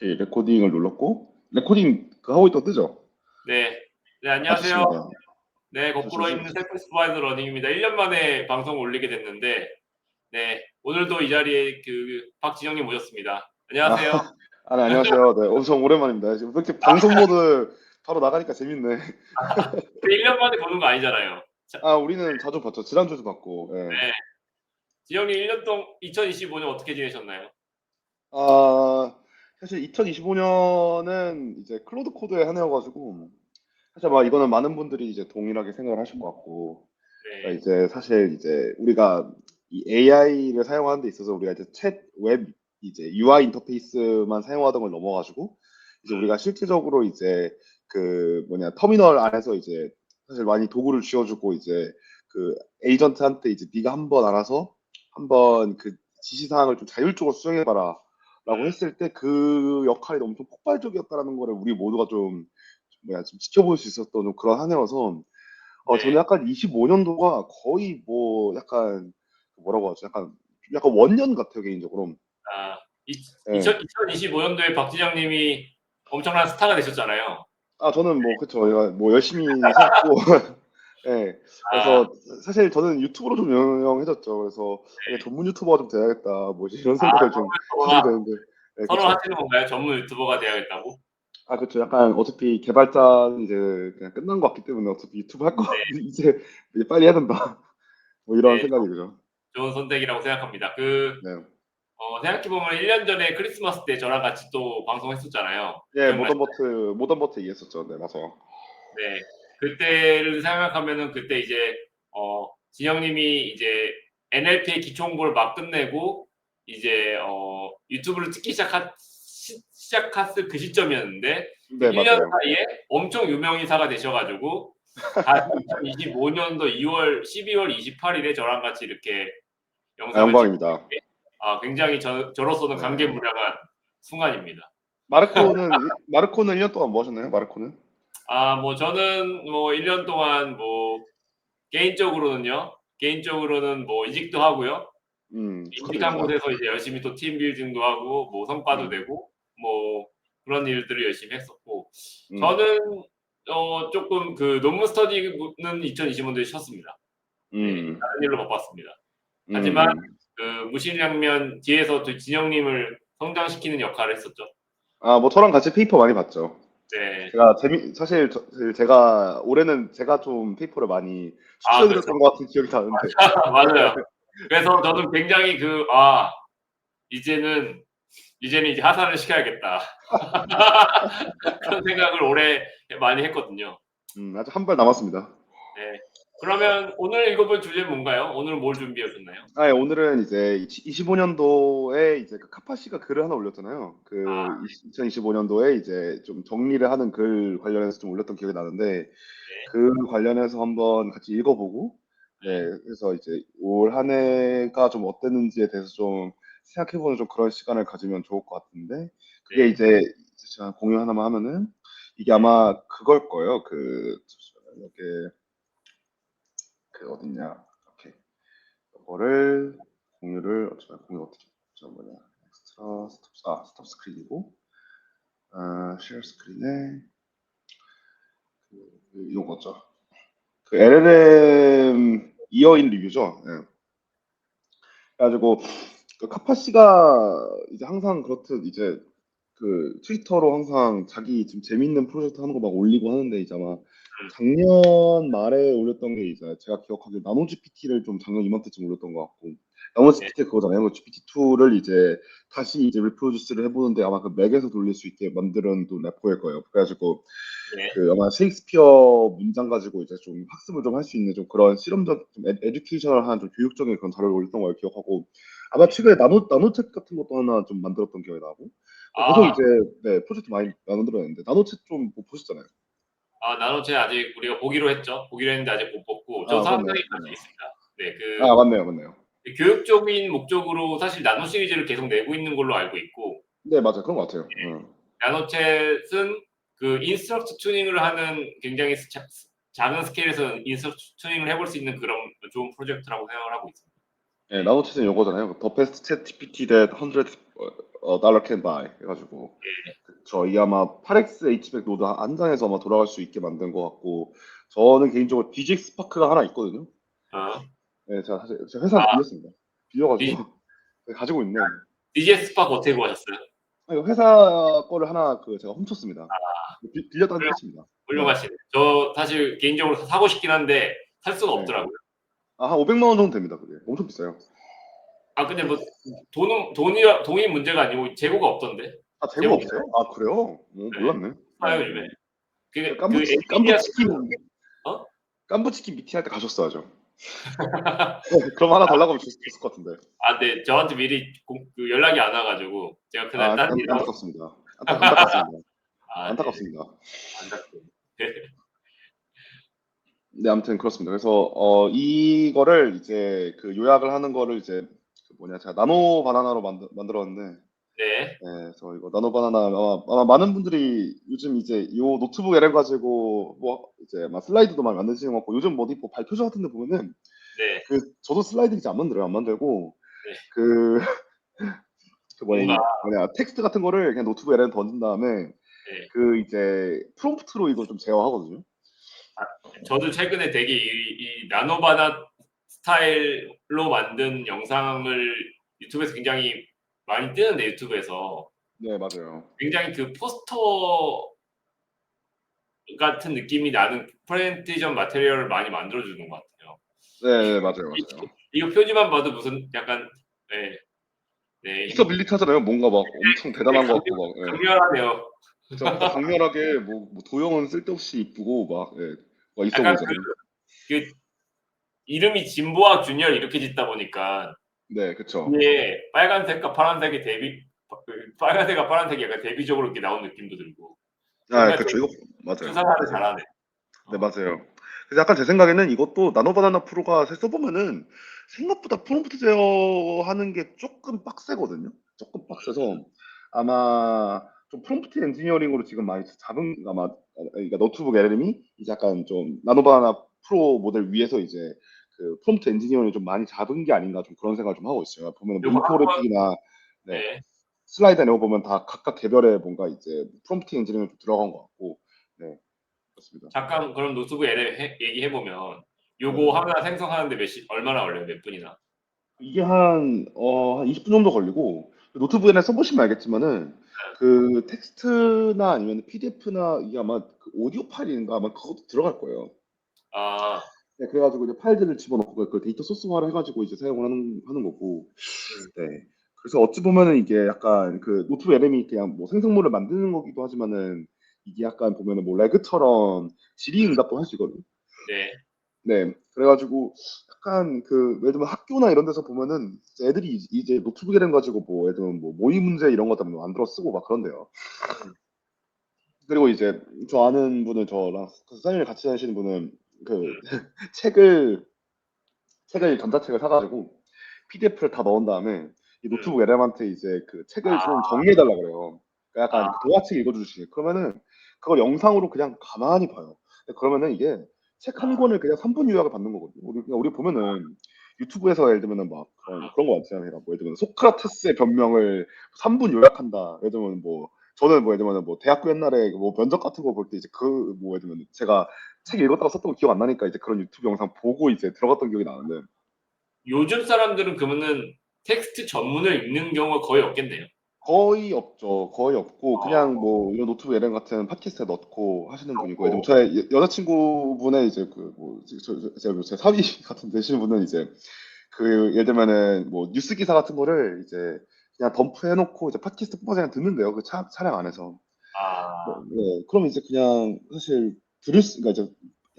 오케이, 레코딩을 눌렀고, 레코딩 그 하고 있다 뜨죠? 네. 네, 아, 안녕하세요. 좋습니다. 네, 거꾸로 있는 셀프 supervisor 러닝입니다. 1년 만에 방송을 올리게 됐는데, 네, 오늘도 이 자리에 박지영님 모셨습니다. 아, 안녕하세요. 네, 안녕하세요. 네, 엄청 오랜만입니다. 지금 이렇게 방송 모드 바로 나가니까 재밌네. 1년 만에 보는 거 아니잖아요. 자, 아, 우리는 자주 봤죠. 지난주도 봤고, 예. 네. 지영님 1년 동안 2025년 어떻게 지내셨나요? 아, 사실 2025년은 이제 클로드 코드의 한 해여가지고, 사실 막 이거는 많은 분들이 이제 동일하게 생각을 하실 것 같고, 그러니까 네. 이제 사실 이제 우리가 이 AI를 사용하는 데 있어서 우리가 이제 챗 웹 이제 UI 인터페이스만 사용하던 걸 넘어가지고 이제 우리가 실질적으로 이제 그 뭐냐 터미널 안에서 이제 사실 많이 도구를 쥐어주고 이제 그 에이전트한테 이제 네가 한번 알아서 한번 그 지시사항을 좀 자율적으로 수정해봐라 라고 했을 때 그 역할이 엄청 폭발적이었다라는 거를 우리 모두가 좀 뭐야 좀 지켜볼 수 있었던 좀 그런 한 해여서 저는 네. 약간 25년도가 거의 뭐 약간 뭐라고 하죠? 약간 원년 같아요 개인적으로. 아, 예. 2025년도에 박지영님이 엄청난 스타가 되셨잖아요. 저는 뭐 그쵸. 제가 뭐 열심히 살았고 예. 아, 그래서 사실 저는 유튜브로 좀 유명해졌죠. 그래서 이게 네. 전문 유튜버가 좀 돼야겠다. 뭐지 이런 아, 생각을 좀 하게 되는데. 예, 서로 그쵸. 하시는 건가요? 전문 유튜버가 돼야겠다고? 그쵸. 약간 어차피 개발자는 이제 그냥 끝난 것 같기 때문에 어차피 유튜브 할 거 네. 이제 빨리 해야 된다. 뭐 이런 네, 생각이 들죠. 좋은 선택이라고 생각합니다. 네. 생각해보면 1년 전에 크리스마스 때 저랑 같이 또 방송했었잖아요. 예, 기억나시나요? 모던버트 얘기했었죠. 네, 맞아요. 네. 그때를 생각하면은 그때 이제, 진영님이 이제 NLP의 기초 공부를 막 끝내고 이제, 유튜브를 찍기 시작했을 그 시점이었는데, 그 네, 1년 맞아요. 사이에 엄청 유명인사가 되셔가지고, 다시 2025년도 12월 28일에 저랑 같이 이렇게 영상을 찍게 된 영광입니다. 게, 굉장히 저로서는 네. 감개무량한 순간입니다. 마르코는 1년 동안 뭐 하셨나요? 마르코는? 뭐 저는 뭐 1년 동안 뭐 개인적으로는 뭐 이직도 하고요. 이직한 축하드립니다. 곳에서 이제 열심히 또 팀 빌딩도 하고 뭐 성과도 음, 내고 뭐 그런 일들을 열심히 했었고, 음, 저는 조금 그 논문 스터디는 2025년도에 쉬었습니다. 네. 음, 다른 일로 바빴습니다. 하지만 음. 그 무신양면 뒤에서 또 진영님을 성장시키는 역할을 했었죠. 뭐 저랑 같이 페이퍼 많이 봤죠. 네. 사실 제가 올해는 제가 좀 페이퍼를 많이 그렇죠. 추천해드렸던 것 같은 기억이 나는데. 맞아요. 그래서 저는 굉장히 이제는 이제 하산을 시켜야겠다. 그런 생각을 올해 많이 했거든요. 아직 한 발 남았습니다. 네. 그러면 오늘 읽어볼 주제는 뭔가요? 오늘 뭘 준비해 오셨나요? 예, 오늘은 이제 25년도에 이제 그 카파씨가 글을 하나 올렸잖아요. 아, 그 2025년도에 이제 좀 정리를 하는 글 관련해서 좀 올렸던 기억이 나는데 네. 그 관련해서 한번 같이 읽어보고 네, 네. 그래서 이제 올 한 해가 좀 어땠는지에 대해서 좀 생각해보는 좀 그런 시간을 가지면 좋을 것 같은데 그게 네. 이제 제가 공유 하나만 하면은 이게 네. 아마 그걸 거예요. 잠시만요. 이게 그 어딨냐? 이렇게 이거를 공유 어떻게 저 뭐냐 엑스트라 스톱 스크린이고 쉐어 스크린에 이런 거죠. 그 LLM 이어인 리뷰죠. 예. 그래가지고 그 카파 씨가 이제 항상 그렇듯 이제 그 트위터로 항상 자기 지금 재밌는 프로젝트 하는 거 막 올리고 하는데 이제 아마 작년 말에 올렸던 게 이제 제가 기억하기로 나노 GPT를 좀 작년 이맘때쯤 올렸던 것 같고 나노 네. GPT 그거잖아요. 그 GPT-2를 이제 다시 이제 리프로듀스를 해보는데 아마 그 맥에서 돌릴 수 있게 만드는 또 레포일 거예요. 그래가지고 네. 그 아마 셰익스피어 문장 가지고 이제 좀 학습을 좀 할 수 있는 좀 그런 실험적 좀 에듀케이셔널한 좀 교육적인 그런 자료를 올렸던 걸 기억하고 아마 최근에 나노책 같은 것도 하나 좀 만들었던 기억이 나고 계속 아, 이제 네, 프로젝트 많이 만들어냈는데 나노책 좀뭐 보셨잖아요. 나노체 아직 우리가 보기로 했죠. 보기로 했는데 아직 못 봤고, 저 그렇네요. 상당히 네. 관심 있습니다. 네. 그 맞네요, 맞네요. 교육적인 목적으로 사실 나노 시리즈를 계속 내고 있는 걸로 알고 있고, 네, 맞아요. 그런 것 같아요. 나노챗은 그 인스트럭트 튜닝을 하는 굉장히 작은 스케일에서 인스트럭트 튜닝을 해볼 수 있는 그런 좋은 프로젝트라고 생각을 하고 있습니다. 네, 네. 나노책은 요거잖아요. The best chat GPT that 100 dollar can buy 해가지고 그쵸. 이게 아마 8X H백 노드 한 장에서 아마 돌아갈 수 있게 만든 것 같고 저는 개인적으로 DGX 스파크가 하나 있거든요. 어. 네, 제가 사실 제가 회사한테 아, 빌렸습니다. 빌려가지고 디- 가지고 있는 DGX 스파크 어떻게 구하셨어요? 이거 회사 거를 하나 그 제가 훔쳤습니다. 빌렸다는 훌륭, 뜻입니다. 네, 훌륭하시네. 저 사실 개인적으로 사고 싶긴 한데 살 수가 네. 없더라고요. 한 500만 원 정도 됩니다. 그게 엄청 비싸요. 아, 근데 뭐 돈이 문제가 아니고 재고가 없던데. 재고 재고 없어요? 아 그래요? 네. 몰랐네. 사요 요즘에. 그 엔비디아 깐부치킨 어? 깐부치킨 미팅 할 때 가셨어야죠. 그럼 하나 달라고 하면 줬을 것 같은데. 아, 네. 저한테 미리 그 연락이 안 와가지고 제가 그날 딴 일 하고. 안타깝습니다. 안타깝습니다. 아, 네. 안타깝습니다. 안타깝네. 네, 아무튼 그렇습니다. 그래서 이거를 이제 그 요약을 하는 거를 이제 그 뭐냐 제가 나노 바나나로 만들었는데 네. 네, 그래서 이거 나노 바나나 아마 많은 분들이 요즘 이제 요 노트북 LM 가지고 뭐 이제 막 슬라이드도 많이 만드시는 것 같고 요즘 뭐 어디 뭐 발표자 같은 데 보면은 네. 그 저도 슬라이드 이제 안 만들고 네. 그, 그 뭐냐 뭔가 텍스트 같은 거를 그냥 노트북 LM 던진 다음에 네. 그 이제 프롬프트로 이걸 좀 제어하거든요. 아, 저도 최근에 되게 이 나노바나 스타일로 만든 영상을 유튜브에서 굉장히 많이 뜨는데 유튜브에서 네, 맞아요. 굉장히 그 포스터 같은 느낌이 나는 프레젠테이션 마테리얼을 많이 만들어주는 것 같아요. 네, 맞아요. 이거 표지만 봐도 무슨 약간 네, 네, 피서빌리티하잖아요. 뭔가 막 엄청 대단한 것 같고 막 강렬하네요. 그쵸? 딱 강렬하게 뭐 도형은 쓸데없이 이쁘고 막 있어 약간 보이잖아요. 그 이름이 진보학 주니어 이렇게 짓다 보니까 네, 그쵸. 뒤에 빨간색과 파란색의 빨간색과 파란색이 약간 대비적으로 이렇게 나온 느낌도 들고 아, 뭔가 좀 그쵸. 이거 맞아요. 추상화를 잘하네. 네, 어. 맞아요. 그래서 약간 제 생각에는 이것도 나노바나나 프로가 써보면은 생각보다 프롬프트 제어하는 게 조금 빡세거든요. 조금 빡세서 아마 좀 프롬프트 엔지니어링으로 지금 많이 잡은 아마 그러니까 노트북 LM이 이제 약간 좀 나노바나나 프로 모델 위에서 이제 그 프롬프트 엔지니어링을 좀 많이 잡은 게 아닌가 좀 그런 생각을 좀 하고 있어요. 보면 뭐 요거 한번 인포그래픽이나 네, 네. 슬라이드 이런 거 보면 다 각각 개별의 뭔가 이제 프롬프트 엔지니어링이 좀 들어간 것 같고 네, 그렇습니다. 잠깐 그럼 노트북 LM 얘기해 보면 요거 네. 하나 생성하는데 얼마나 걸려요? 몇 분이나? 이게 한 20분 정도 걸리고, 노트북에나 써보시면 알겠지만은, 그 텍스트나 아니면 PDF나 이게 아마 그 오디오 파일인가 아마 그것도 들어갈 거예요. 아, 네, 그래가지고 이제 파일들을 집어넣고 그 데이터 소스화를 해가지고 이제 사용을 하는 거고, 네. 그래서 어찌 보면은 이게 약간 그 노트북 LM이 그냥 뭐 생성물을 만드는 거기도 하지만은 이게 약간 보면은 뭐 레그처럼 질의응답도 할 수 있거든요. 네. 네, 그래가지고 약간 그 예를 들면 학교나 이런 데서 보면은 애들이 이제 노트북 이름 가지고 뭐 예를 들면 뭐 모의 문제 이런 것 때문에 만들어 쓰고 막 그런데요. 그리고 이제 저 아는 분은 저랑 그 사인을 같이 다니시는 분은 그 책을 전자책을 사가지고 PDF를 다 넣은 다음에 이 노트북 LM한테 이제 그 책을 좀 정리해달라 그래요. 그러니까 아, 약간 그 동화책 읽어주시게. 그러면은 그걸 영상으로 그냥 가만히 봐요. 그러면은 이게 책 한 권을 그냥 3분 요약을 받는 거거든요. 우리 보면은 유튜브에서 예를 들면은 막 그런 거 많잖아요. 뭐 예를 들면 소크라테스의 변명을 3분 요약한다. 예를 들면 뭐 저는 뭐 예를 들면 뭐 대학교 옛날에 뭐 면접 같은 거 볼 때 이제 그 뭐 예를 들면 제가 책 읽었다고 썼던 거 기억 안 나니까 이제 그런 유튜브 영상 보고 이제 들어갔던 기억이 나는데 요즘 사람들은 그러면은 텍스트 전문을 읽는 경우가 거의 없겠네요. 거의 없죠. 거의 없고 그냥 어, 뭐 이런 노트북 LM 같은 팟캐스트에 넣고 하시는 분이고 예를 들면 그렇고 저의 여자친구분의 이제 그뭐제 사위 같은 되시는 분은 이제 그 예를 들면은 뭐 뉴스 기사 같은 거를 이제 그냥 덤프해 놓고 이제 팟캐스트 뽑아서 그냥 듣는데요. 그 차량 안에서. 네, 아, 네. 그럼 이제 그냥 사실 그러니까 이제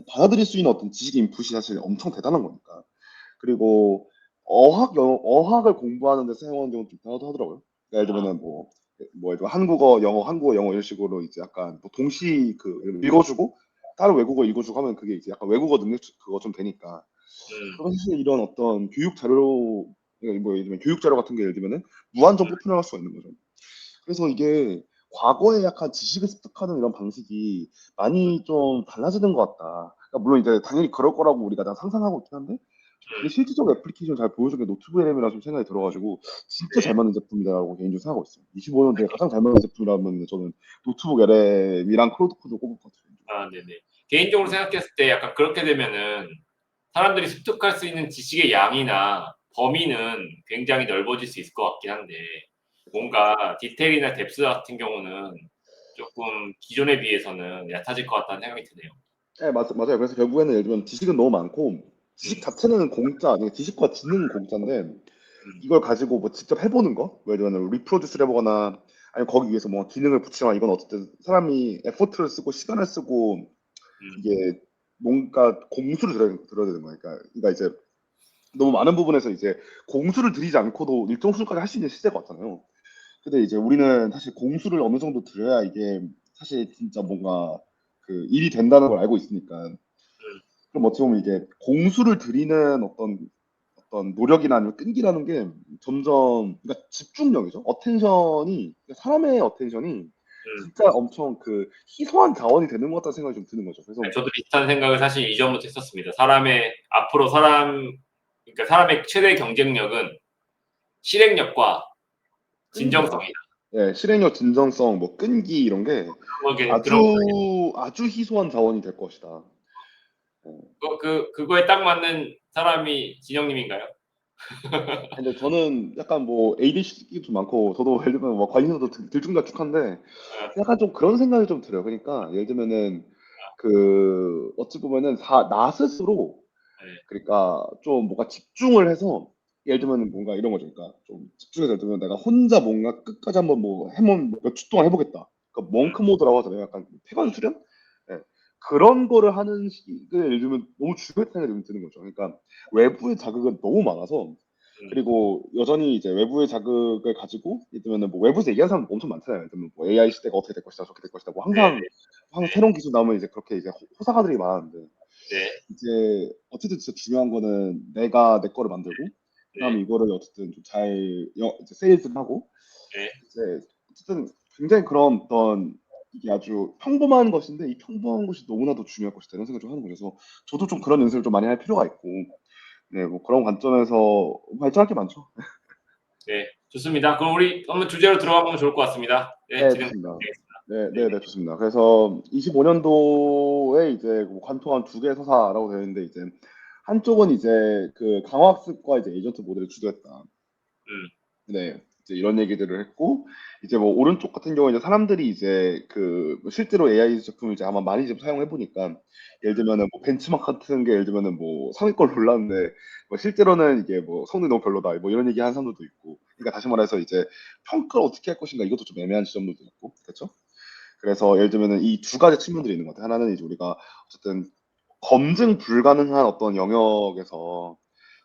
받아들일 수 있는 어떤 지식 인풋이 사실 엄청 대단한 거니까. 그리고 어학을 공부하는 데 사용하는 경우는 좀 다르다 하더라고요. 그러니까 예를 들면은 예를 들면 한국어, 영어 이런 식으로 이제 약간 뭐 동시 그 읽어주고 다른 외국어 읽어주고 하면 그게 이제 약간 외국어 능력 그거 좀 되니까. 음, 그런 사실 이런 어떤 교육 자료, 그러니까 뭐 예를 들면 교육 자료 같은 게 예를 들면은 무한정 뽑혀나갈 수가 있는 거죠. 그래서 이게 과거에 약간 지식을 습득하는 이런 방식이 많이 좀 달라지는 것 같다. 그러니까 물론 이제 당연히 그럴 거라고 우리가 다 상상하고 있긴 한데 근데 실질적으로 애플리케이션 잘 보여주는 게 노트북 LM이라 좀 생각이 들어가지고 진짜 잘 맞는 제품이다라고 개인적으로 생각하고 있어요. 25년도에 가장 잘 맞는 제품이라면 저는 노트북 LM이랑 클로드 코드를 꼽을 것 같아요. 아, 네네. 개인적으로 생각했을 때 약간 그렇게 되면은 사람들이 습득할 수 있는 지식의 양이나 범위는 굉장히 넓어질 수 있을 것 같긴 한데 뭔가 디테일이나 뎁스 같은 경우는 조금 기존에 비해서는 얕아질 것 같다는 생각이 드네요. 네, 맞아요. 그래서 결국에는 예를 들면 지식은 너무 많고 지식 자체는 공짜, 아니 지식과 지능은 공짜인데 이걸 가지고 뭐 직접 해보는 거, 뭐 예를 들면 리프로듀스를 해보거나 아니면 거기 위해서 뭐 기능을 붙이거나 이건 어쨌든 사람이 에포트를 쓰고 시간을 쓰고 이게 뭔가 공수를 들어야 되는 거니까. 그러니까 이제 너무 많은 부분에서 이제 공수를 들이지 않고도 일정 수준까지 할 수 있는 시대가 왔잖아요. 근데 이제 우리는 사실 공수를 어느 정도 들여야 이게 사실 진짜 뭔가 그 일이 된다는 걸 알고 있으니까. 그럼 어찌 보면 이게 공수를 들이는 어떤 노력이나 아니면 끈기라는 게 점점 그러니까 집중력이죠. 어텐션이 사람의 어텐션이 진짜 엄청 그 희소한 자원이 되는 것 같다는 생각이 좀 드는 거죠. 그래서 저도 비슷한 생각을 사실 이전부터 했었습니다. 앞으로 그러니까 사람의 최대 경쟁력은 실행력과 끈기다. 진정성이다. 예, 실행력, 진정성, 뭐 끈기 이런 게 그런 거. 아주 희소한 자원이 될 것이다. 어. 그거에 딱 맞는 사람이 진영님인가요? 근데 저는 약간 뭐 ADHD도 좀 많고 저도 예를 들면 뭐 관심사도 들쭉날쭉한데 약간 좀 그런 생각이 좀 들어요. 그러니까 예를 들면은 그 어찌 보면은 나 스스로 네. 그러니까 좀 뭔가 집중을 해서 예를 들면 뭔가 이런 거죠. 그러니까 좀 집중해서 예를 들면 내가 혼자 뭔가 끝까지 한번 뭐 해본 몇 주 동안 해보겠다. 그러니까 멍크 모드라고 하잖아요. 약간 폐관 수련? 예. 그런 거를 하는 시기가 예를 들면 너무 중요하다는 생각이 드는 거죠. 그러니까 외부의 자극은 너무 많아서 그리고 여전히 이제 외부의 자극을 가지고 예를 들면 뭐 외부에서 얘기하는 사람 엄청 많잖아요. 예를 들면 뭐 AI 시대가 어떻게 될 것이다, 저렇게 될 것이다. 뭐 네, 항상 새로운 기술 나오면 이제 그렇게 이제 호사가들이 많은데 네, 이제 어쨌든 진짜 중요한 거는 내가 내 거를 만들고 그다음에 네, 이거를 어쨌든 좀 잘 이제 세일즈를 하고 네, 이제 어쨌든 굉장히 그런 어떤 이게 아주 평범한 것인데 이 평범한 것이 너무나도 중요할 것이다 이런 생각을 좀 하는 거죠. 그래서 저도 좀 그런 연습을 좀 많이 할 필요가 있고 네, 뭐 그런 관점에서 발전할 게 많죠. 네. 좋습니다. 그럼 우리 한번 주제로 들어가보면 좋을 것 같습니다. 네, 네, 진행되겠습니다. 좋습니다. 네, 네, 네, 네, 좋습니다. 그래서 25년도에 이제 뭐 관통한 두 개의 서사라고 되어 있는데 이제 한쪽은 이제 그 강화학습과 이제 에이전트 모델을 주도했다. 음, 네, 이제 이런 얘기들을 했고 이제 뭐 오른쪽 같은 경우에 이제 사람들이 이제 그 실제로 AI 제품을 이제 아마 많이 좀 사용해 보니까 예를 들면은 뭐 벤치마크 같은 게 예를 들면은 뭐 상위권 올랐는데 뭐 실제로는 이게 뭐 성능이 너무 별로다 뭐 이런 얘기 하는 사람들도 있고 그러니까 다시 말해서 이제 평가를 어떻게 할 것인가 이것도 좀 애매한 지점들도 있고 그렇죠? 그래서 예를 들면은 이 두 가지 측면들이 있는 것 같아요. 하나는 이제 우리가 어쨌든 검증 불가능한 어떤 영역에서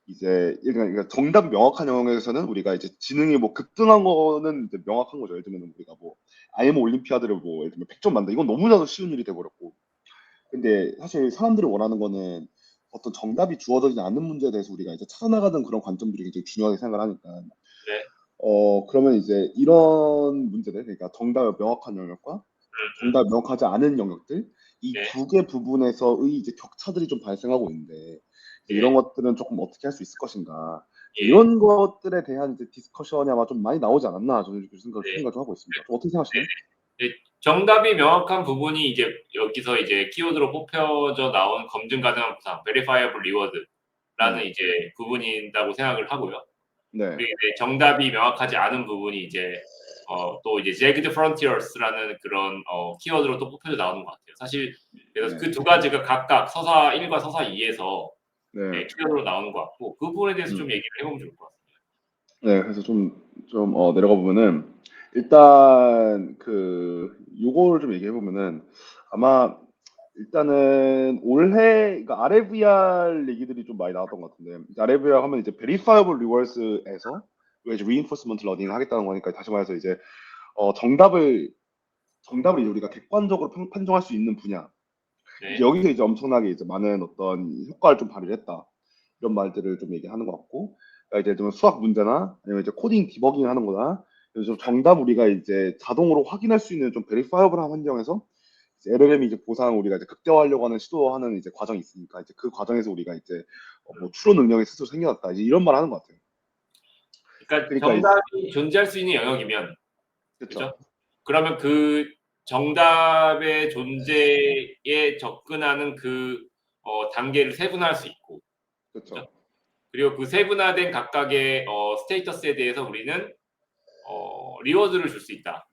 이제 그러니까 정답 명확한 영역에서는 우리가 이제 지능이 뭐 급등한 거는 이제 명확한 거죠. 예를 들면 우리가 뭐 IM 올림피아드를 뭐 예를 들면 100점 만다 이건 너무나도 쉬운 일이 돼버렸고 근데 사실 사람들이 원하는 거는 어떤 정답이 주어지지 않는 문제에 대해서 우리가 이제 찾아나가는 그런 관점들이 굉장히 중요하게 생각을 하니까 네, 그러면 이제 이런 문제들 그러니까 정답의 명확한 영역과 정답이 명확하지 않은 영역들 이 네, 두 개 부분에서의 이제 격차들이 좀 발생하고 있는데 이제 이런 예, 것들은 조금 어떻게 할 수 있을 것인가 예, 이런 것들에 대한 이제 디스커션이 아마 좀 많이 나오지 않았나 저는 이렇게 네. 생각을 좀 하고 있습니다. 좀 어떻게 생각하시나요? 네, 정답이 명확한 부분이 이제 여기서 이제 키워드로 뽑혀져 나온 검증 가능한 보상, verifiable reward라는 네, 이제 부분이라고 생각을 하고요. 네, 그리고 이제 정답이 명확하지 않은 부분이 이제 또 이제 jagged frontiers라는 그런 키워드로 또 뽑혀져 나오는 것 같아요. 사실 그래서 네, 그 두 가지가 각각 서사 1과 서사 2에서 네, 키워드로 나오는 것 같고 그 부분에 대해서 좀 음, 얘기를 해보면 좋을 것 같습니다. 네. 그래서 좀 내려가 보면은 일단 그 요거를 좀 얘기해 보면은 아마 일단은 올해 그러니까 RAVR 얘기들이 좀 많이 나왔던 것 같은데 이제 RAVR 하면 이제 Verifiable Rewards에서 이제 Reinforcement Learning 하겠다는 거니까 다시 말해서 이제 정답을 이제 우리가 객관적으로 판정할 수 있는 분야 이제 네, 여기서 이제 엄청나게 이제 많은 어떤 효과를 좀 발휘했다 이런 말들을 좀 얘기하는 것 같고 그러니까 이제 좀 수학 문제나 아니면 이제 코딩 디버깅 하는 거나 그래서 좀 정답 우리가 이제 자동으로 확인할 수 있는 좀 베리파이어블한 환경에서 이제 LLM이 이제 보상 우리가 이제 극대화하려고 하는 시도하는 이제 과정이 있으니까 이제 그 과정에서 우리가 이제 뭐 추론 능력이 스스로 생겨났다 이제 이런 말 하는 것 같아요. 그러니까 그러니까 이제 정답이 존재할 수 있는 영역이면 그렇죠, 그죠? 그러면 그 정답의 존재에 접근하는 그 단계를 세분화할 수 있고, 그죠? 그렇죠, 그리고 그 세분화된 각각의 스테이터스에 대해서 우리는 리워드를 줄 수 있다.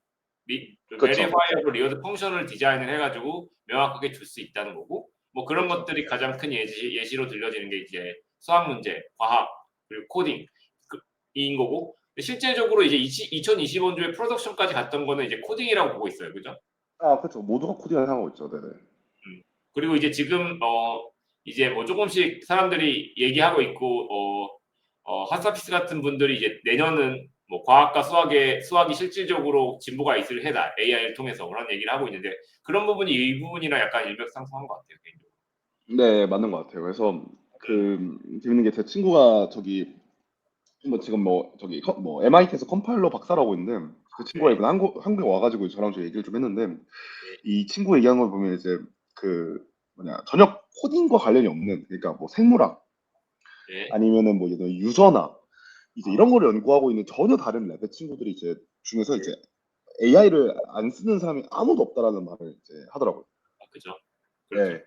그렇죠, 베리파이어블 리워드 펑션을 디자인을 해가지고 명확하게 줄 수 있다는 거고, 뭐 그런 그렇죠, 것들이 가장 큰 예시로 들려지는 게 이제 수학 문제, 과학, 그리고 코딩 인 거고, 실제적으로 이제 2025년도에 프로덕션까지 갔던 거는 이제 코딩이라고 보고 있어요, 그죠? 아 그렇죠. 모두가 코딩을 하고 있죠, 네네. 음. 그리고 이제 지금 이제 뭐 조금씩 사람들이 얘기하고 있고 핫서피스 같은 분들이 이제 내년은 뭐 과학과 수학이 실질적으로 진보가 있을 해다 AI를 통해서 그런 얘기를 하고 있는데 그런 부분이 이 부분이랑 약간 일맥상통한 것 같아요 개인적으로. 네, 맞는 것 같아요. 그래서 그 재밌는 게 제 친구가 저기 뭐 지금 뭐 저기 뭐 MIT에서 컴파일러 박사를 하고 있는데 그 친구가 네, 이번에 한국에 와가지고 저랑 좀 얘기를 좀 했는데 네, 이 친구 얘기하는 걸 보면 이제 그 뭐냐 전혀 코딩과 관련이 없는 그러니까 뭐 생물학 네, 아니면은 뭐 예를 들어 유전학 이제 이런 거를 연구하고 있는 전혀 다른 랩의 친구들이 이제 중에서 네. 이제 AI를 안 쓰는 사람이 아무도 없다라는 말을 이제 하더라고요. 그죠? 그렇죠. 네.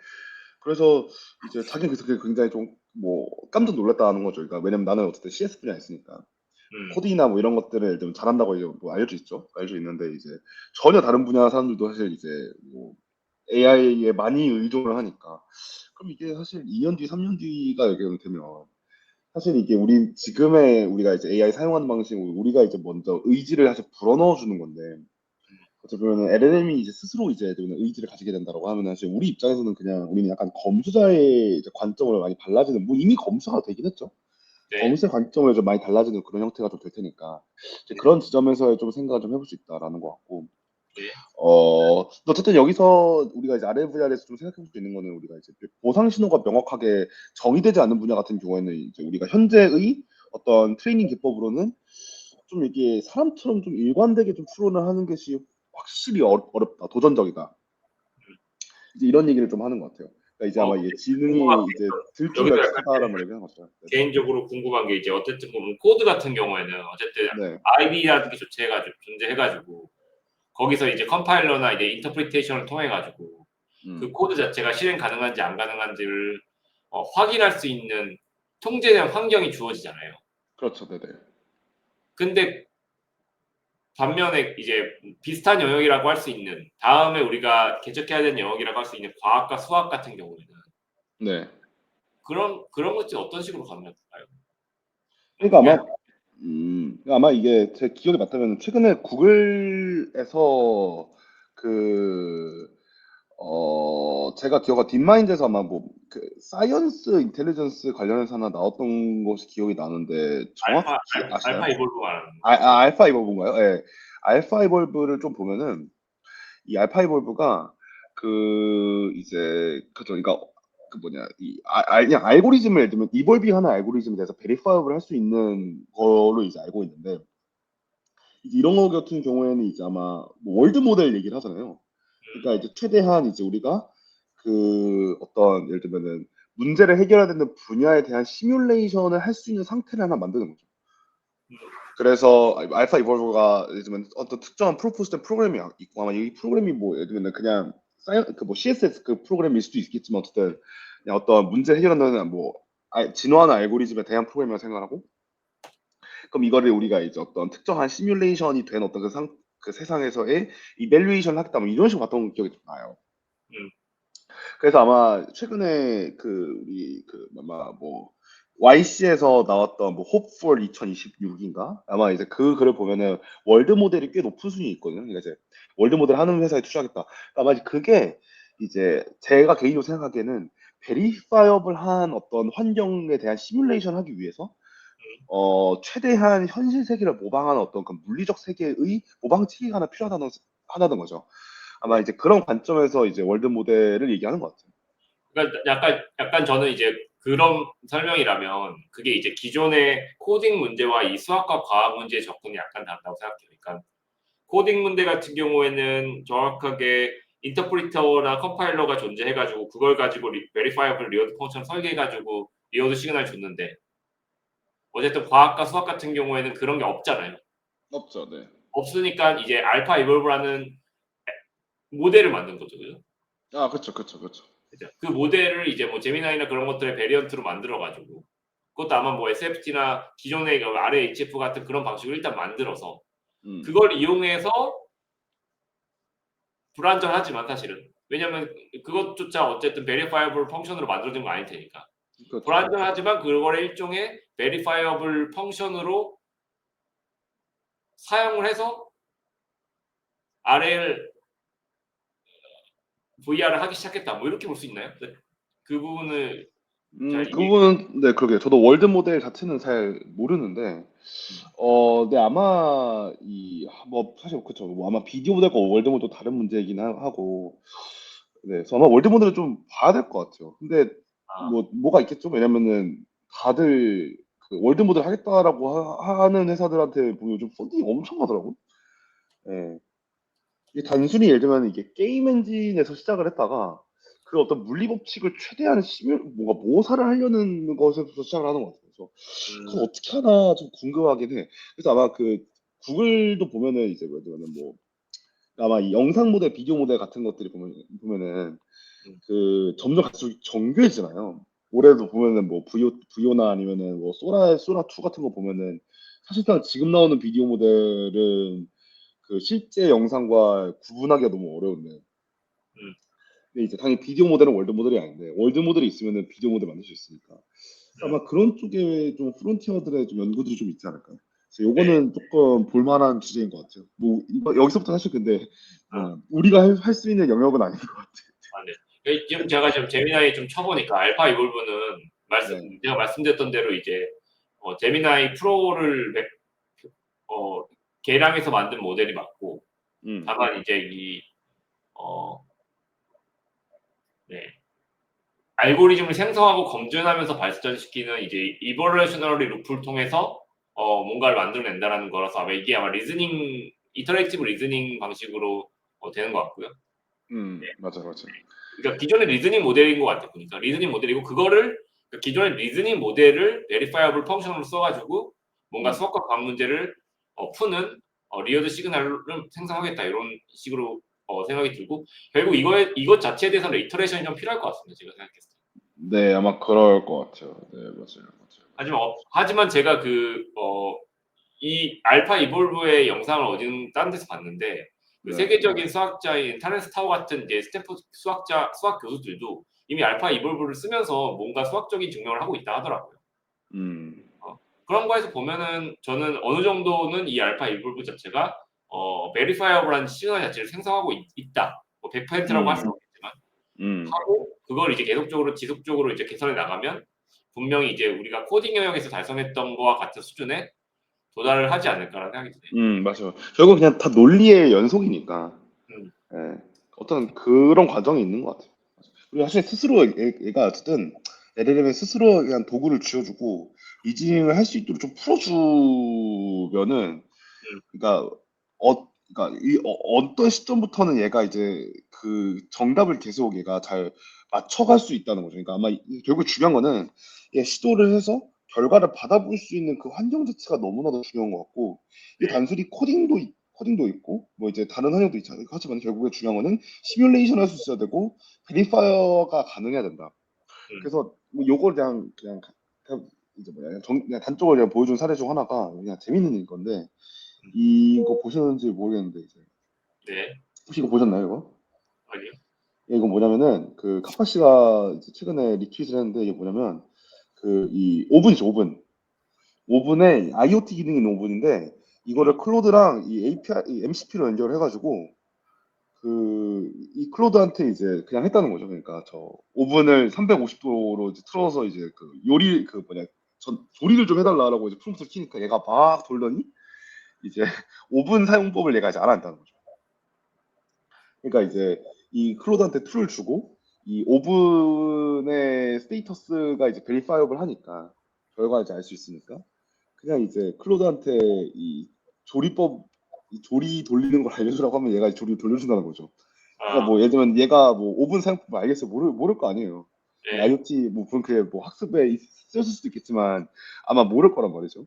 그래서 이제 자기는 그래서 그게 굉장히 좀 뭐 깜짝 놀랐다는 거죠. 그러니까 왜냐면 나는 어쨌든 CS 분야에 있으니까 음, 코딩이나 뭐 이런 것들을 예를 들면 잘한다고 이제 뭐 알려져 있죠. 알려져 있는데 이제 전혀 다른 분야 사람들도 사실 이제 뭐 AI에 많이 의존을 하니까 그럼 이게 사실 2년 뒤, 3년 뒤가 되면 사실 이게 우리 지금의 우리가 이제 AI 사용하는 방식으로 우리가 이제 먼저 의지를 사실 불어넣어 주는 건데 어떻게 보면 LLM이 이제 스스로 이제 의지를 가지게 된다고 하면 사실 우리 입장에서는 그냥 우리는 약간 검수자의 이제 관점을 많이 발라지는 뭐 이미 검수가 되긴 했죠. 네, 검수의 관점을 좀 많이 달라지는 그런 형태가 좀 될 테니까 이제 네, 그런 지점에서 좀 생각을 좀 해볼 수 있다라는 것 같고 네, 어쨌든 여기서 우리가 이제 RLVR에서 좀 생각해 볼 수 있는 거는 우리가 이제 보상 신호가 명확하게 정의되지 않는 분야 같은 경우에는 이제 우리가 현재의 어떤 트레이닝 기법으로는 좀 이게 사람처럼 좀 일관되게 좀 추론을 하는 것이 확실히 어렵다, 도전적이다. 이제 이런 얘기를 좀 하는 것 같아요. 그러니까 이제 아마 이게 궁금한 지능이 게 이제 여기서 들쭉날쭉 약간 하다라는 말 얘기하는 거죠. 네네. 개인적으로 궁금한 게 이제 어쨌든 보면 코드 같은 경우에는 어쨌든 네. 아이디라는 게 존재해가지고 거기서 이제 컴파일러나 이제 인터프리테이션을 통해 가지고 그 음. 코드 자체가 실행 가능한지 안 가능한지를 확인할 수 있는 통제된 환경이 주어지잖아요. 그렇죠. 네네. 근데 반면에 이제 비슷한 영역이라고 할 수 있는 다음에 우리가 개척해야 되는 영역이라고 할 수 있는 과학과 수학 같은 경우에는 네. 그런 것들이 어떤 식으로 가능할까요? 그러니까 공유할 아마 이게 제 기억에 맞다면 최근에 구글에서 그 제가 기억한 딥마인드에서 아마 뭐 그 사이언스 인텔리전스 관련해서 하나 나왔던 것이 기억이 나는데 정확히 아시나요? 알파 이볼브 말하는 알파 이볼브인가요? 예. 알파 이볼브를 좀 보면은 이 알파 이볼브가 그 이제 그죠. 그러니까 그 뭐냐 그냥 알고리즘을 예를 들면 이볼빙하는 알고리즘에 대해서 베리파이어블 할 수 있는 거로 이제 알고 있는데 이제 이런 거 같은 경우에는 이제 아마 뭐 월드 모델 얘기를 하잖아요. 그러니까 이제 최대한 이제 우리가 그 어떤 예를 들면은 문제를 해결해야 되는 분야에 대한 시뮬레이션을 할 수 있는 상태를 하나 만드는 거죠. 그래서 알파 이볼버가 예를 들면 어떤 특정한 프로포즈된 프로그램이 있고 아마 이 프로그램이 뭐 예를 들면 그냥 그뭐 CSS 그 프로그램일 수도 있겠지만 어쨌든 그냥 어떤 문제 해결하는 뭐 진화하는 알고리즘에 대한 프로그램이라고 생각하고 그럼 이거를 우리가 이제 어떤 특정한 시뮬레이션이 된 어떤 그 세상에서의 이밸류에이션을 하겠다 뭐 이런 식으로 봤던 기억이 좀 나요. 음, 그래서 아마 최근에 그 우리 그 아마 뭐 YC에서 나왔던 뭐 홉폴 2026인가 아마 이제 그 글을 보면은 월드 모델이 꽤 높은 수준이 있거든요. 그러니까 이제 월드 모델 하는 회사에 투자하겠다. 아마 이제 그게 이제 제가 개인적으로 생각하기에는 베리파이어블한 어떤 환경에 대한 시뮬레이션 하기 위해서 최대한 현실 세계를 모방하는 어떤 그 물리적 세계의 모방 체계가 하나 하나는 거죠. 아마 이제 그런 관점에서 이제 월드 모델을 얘기하는 것 같아요. 그러니까 약간 저는 이제 그런 설명이라면 그게 이제 기존의 코딩 문제와 이 수학과 과학 문제의 접근이 약간 다르다고 생각해요. 그러니까 코딩 문제 같은 경우에는 정확하게 인터프리터나 컴파일러가 존재해가지고 그걸 가지고 베리파이어블 리워드 펑션 설계해가지고 리워드 시그널 줬는데 어쨌든 과학과 수학 같은 경우에는 그런 게 없잖아요. 없죠, 네. 없으니까 이제 알파 이볼브라는 모델을 만든 거죠, 그죠? 아, 그렇죠, 그렇죠, 그렇죠. 그죠? 그 모델을 이제 뭐 제미나이나 그런 것들의 베리언트로 만들어가지고 그것도 아마 뭐 SFT나 기존의 RAHF 같은 그런 방식으로 일단 만들어서 그걸 이용해서 불안전하지만 사실은 왜냐면 그것조차 어쨌든 베리파이어블 펑션으로 만들어진 거 아닐 테니까 그렇죠. 불안전하지만 그걸 일종의 베리파이어블 펑션으로 사용을 해서 RL VR을 하기 시작했다. 뭐 이렇게 볼 수 있나요? 그 부분을 잘 그 부분은 네, 그러게요. 저도 월드 모델 자체는 잘 모르는데, 네, 아마 뭐 사실 그쵸. 뭐 아마 비디오 모델과 월드 모델도 다른 문제이긴 하고, 네, 그래서 아마 월드 모델을 좀 봐야 될 것 같아요. 근데 뭐가 있겠죠? 왜냐면은 다들 그 월드 모델 하겠다라고 하는 회사들한테 보면 요즘 펀딩이 엄청 하더라고. 예. 이게 단순히 예를 들면 이게 게임 엔진에서 시작을 했다가 그 어떤 물리 법칙을 최대한 뭔가 모사를 하려는 것에서 시작을 하는 것 같아요. 그래서 그걸 어떻게 하나 좀 궁금하긴 해. 그래서 아마 그 구글도 보면은 이제 뭐 예를 들면 뭐 아마 이 영상 모델, 비디오 모델 같은 것들이 보면은 그 점점 갈수록 정교해지잖아요. 올해도 보면은 뭐 VO나 아니면은 뭐 소라 2 같은 거 보면은 사실상 지금 나오는 비디오 모델은 그 실제 영상과 구분하기가 너무 어려운데. 근데 이제 당연히 비디오 모델은 월드 모델이 아닌데 월드 모델이 있으면은 비디오 모델 만들 수 있으니까 아마 그런 쪽에 좀 프론티어들의 좀 연구들이 좀 있지 않을까. 그래서 요거는 조금 볼만한 주제인 것 같아요. 뭐 여기서부터 사실 근데 우리가 할 수 있는 영역은 아닌 것 같아요. 네. 지금 제가 좀 제미나이 좀 쳐보니까 알파 이볼브는 제가 말씀드렸던 대로 이제 제미나이 프로를 개량해서 만든 모델이 맞고 다만 이제 네. 알고리즘을 생성하고 검증하면서 발전시키는 이제 이버레이셔널리 루프를 통해서 뭔가를 만들어낸다라는 거라서 아마 이게 아마 리즈닝 이터레이티브 리즈닝 방식으로 되는 것 같고요. 네. 맞아. 그러니까 기존의 리즈닝 모델인 것 같아요. 보니까 리즈닝 모델이고 그거를 기존의 리즈닝 모델을 베리파이어블 펑션으로 써가지고 뭔가 수학과 과학 문제를 푸는 리어드 시그널을 생성하겠다 이런 식으로 생각이 들고 결국 이것 자체에 대해서는 이터레이션이 좀 필요할 것 같습니다. 제가 생각했을 때. 네, 아마 그럴 것 같아요. 네, 맞아요. 하지만 제가 이 알파 이볼브의 영상을 어딘 다른 데서 봤는데 그 세계적인 수학자인 타렌스 타워 같은 이제 스탠포드 수학 교수들도 이미 알파 이볼브를 쓰면서 뭔가 수학적인 증명을 하고 있다 하더라고요. 그런 거에서 보면은 저는 어느 정도는 이 알파 이볼브 자체가 베리파이어블한 시그널 자체를 생성하고 있다. 뭐 100%라고 할 수는 없겠지만 하고 그걸 이제 지속적으로 이제 개선해 나가면 분명히 이제 우리가 코딩 영역에서 달성했던 거와 같은 수준에 도달을 하지 않을까라는 생각이 드네요. 맞아요. 결국 그냥 다 논리의 연속이니까. 예, 어떤 그런 과정이 있는 것 같아요. 그리고 사실 스스로 얘가 어쨌든 예를 들면 스스로 그냥 도구를 쥐어주고 리즈닝을 할 수 있도록 좀 풀어주면은 그러니까 어떤 시점부터는 얘가 이제 그 정답을 계속 얘가 잘 맞춰갈 수 있다는 거죠. 그러니까 아마 결국 중요한 거는 얘 시도를 해서 결과를 받아볼 수 있는 그 환경 자체가 너무나도 중요한 것 같고 이게 단순히 코딩도 있고 뭐 이제 다른 환경도 있지 않을까 하지만 결국에 중요한 거는 시뮬레이션 할 수 있어야 되고 베리파이어가 가능해야 된다. 그래서 뭐 요걸 그냥 이제 그냥 단적으로 그냥 보여준 사례 중 하나가 그냥 재밌는 일 건데 이거 보셨는지 모르겠는데 이제 혹시 이거 보셨나요 이거? 아니요. 이거 뭐냐면은 그 카파 씨가 이제 최근에 리트윗을 했는데 이게 뭐냐면 그 이 오븐이죠 오븐에 IoT 기능이 있는 오븐인데 이거를 클로드랑 이 API, 이 MCP로 연결을 해가지고 그 이 클로드한테 이제 그냥 했다는 거죠. 그러니까 저 오븐을 350도로 이제 틀어서 이제 그 요리 그 뭐냐 조리를 좀 해달라라고 이제 프롬프트를 키니까 얘가 막 돌더니 이제 오븐 사용법을 얘가 이제 알아낸다는 거죠. 그러니까 이제 이 클로드한테 툴을 주고 이 오븐의 스테이터스가 이제 베리파이어블 하니까 결과 이제 알 수 있으니까 그냥 이제 클로드한테 이 조리법 이 조리 돌리는 걸 알려주라고 하면 얘가 조리 돌려준다는 거죠. 그러니까 뭐 예를 들면 얘가 뭐 5분 사용법 알겠어요. 모를 거 아니에요. 네. IoT 뭐 그런 그게 뭐 학습에 쓰였을 수도 있겠지만 아마 모를 거란 말이죠.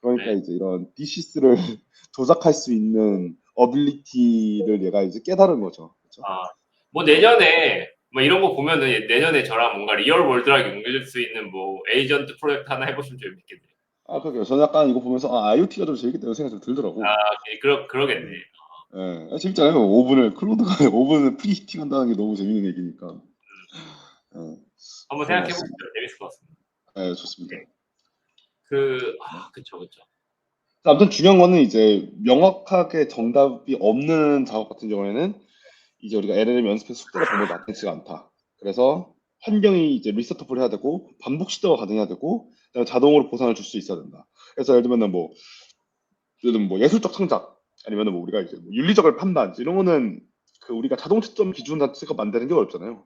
그러니까 네. 이제 이런 DCS를 조작할 수 있는 어빌리티를 얘가 이제 깨달은 거죠. 그렇죠? 뭐 내년에 뭐 이런 거 보면은 내년에 저랑 뭔가 리얼 월드랑 연결될 수 있는 뭐 에이전트 프로젝트 하나 해보시면 재밌겠네요. 그러게요. 저는 약간 이거 보면서 IoT가 좀 재밌겠다는 생각이 좀 들더라고. 그러겠네. 예, 재밌잖아요. 5분을 클로드가 5분을 프리히팅 한다는 게 너무 재밌는 얘기니까. 예, 한번 그런 것 생각해 보시면 같습니다. 재밌을 것 같습니다. 예, 좋습니다. 그쵸, 그쵸. 아무튼 중요한 거는 이제 명확하게 정답이 없는 작업 같은 경우에는 이제 우리가 LLM 연습해서 숙제를 방법이 마땅치가 않다. 그래서 환경이 이제 리셋업을 해야 되고 반복 시도가 가능해야 되고 그다음에 자동으로 보상을 줄 수 있어야 된다. 그래서 예를 들면 뭐 예술적 창작 아니면은 뭐 우리가 이제 뭐 윤리적인 판단 이런 거는 그 우리가 자동 채점 기준 자체가 만드는 게 어렵잖아요.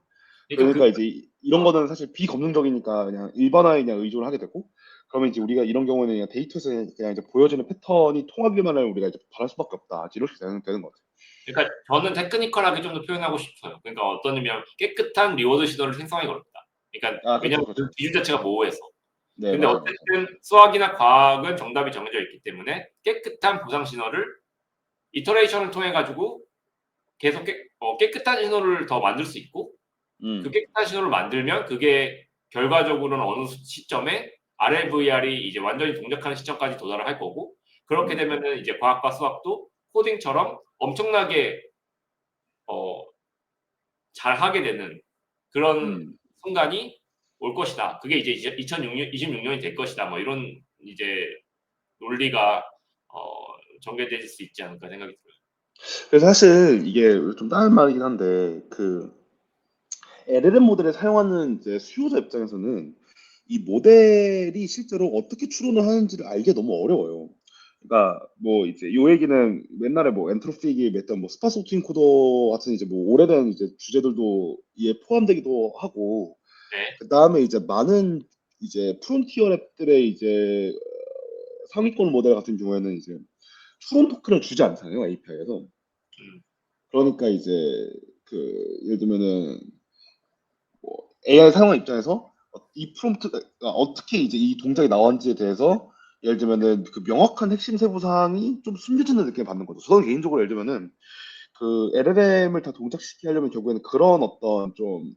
그러니까 그러니까 이제 이런 거는 사실 비검증적이니까 그냥 일반화에 그냥 의존을 하게 되고 그러면 이제 우리가 이런 경우는 그냥 데이터에서 그냥 이제 보여지는 패턴이 통하기만을 우리가 이제 바랄 수밖에 없다. 이렇게 되는 것 같아요. 그러니까 저는 테크니컬하게 좀 더 표현하고 싶어요. 그러니까 어떤 의미면 깨끗한 리워드 신호를 생성하기 어렵다. 그러니까 그렇죠, 왜냐하면 그렇죠. 그 기준 자체가 모호해서. 네, 근데 맞아요, 맞아요. 어쨌든 수학이나 과학은 정답이 정해져 있기 때문에 깨끗한 보상 신호를 이터레이션을 통해 가지고 계속 깨끗한 신호를 더 만들 수 있고 그 음, 깨끗한 신호를 만들면 그게 결과적으로는 어느 시점에 RLVR이 이제 완전히 동작하는 시점까지 도달을 할 거고 그렇게 음, 되면은 이제 과학과 수학도 코딩처럼 엄청나게 어, 잘하게 되는 그런 음. 순간이 올 것이다. 그게 이제 2026년, 26년이 될 것이다. 뭐 이런 이제 논리가 전개될 수 있지 않을까 생각이 들어요. 그래서 사실 이게 좀 다른 말이긴 한데 그 LLM 모델을 사용하는 이제 수요자 입장에서는 이 모델이 실제로 어떻게 추론을 하는지를 알기가 너무 어려워요. 그러니까 뭐 이제 요 얘기는 옛날에 뭐 엔트로피기 냈던 뭐 스파스 오프팅 코더 같은 이제 뭐 오래된 이제 주제들도 이에 포함되기도 하고 네, 그 다음에 이제 많은 이제 프론티어 랩들의 이제 상위권 모델 같은 경우에는 이제 추론 토큰을 주지 않잖아요 API에서. 음, 그러니까 이제 그 예를 들면은 뭐 AI 사용자 입장에서 이 프롬프트가 어떻게 이제 이 동작이 나왔는지에 대해서 예를 들면은 그 명확한 핵심 세부 사항이 좀 숨겨지는 느낌을 받는 거죠. 저는 개인적으로 예를 들면은 그 LLM을 다 동작시키게 하려면 결국에는 그런 어떤 좀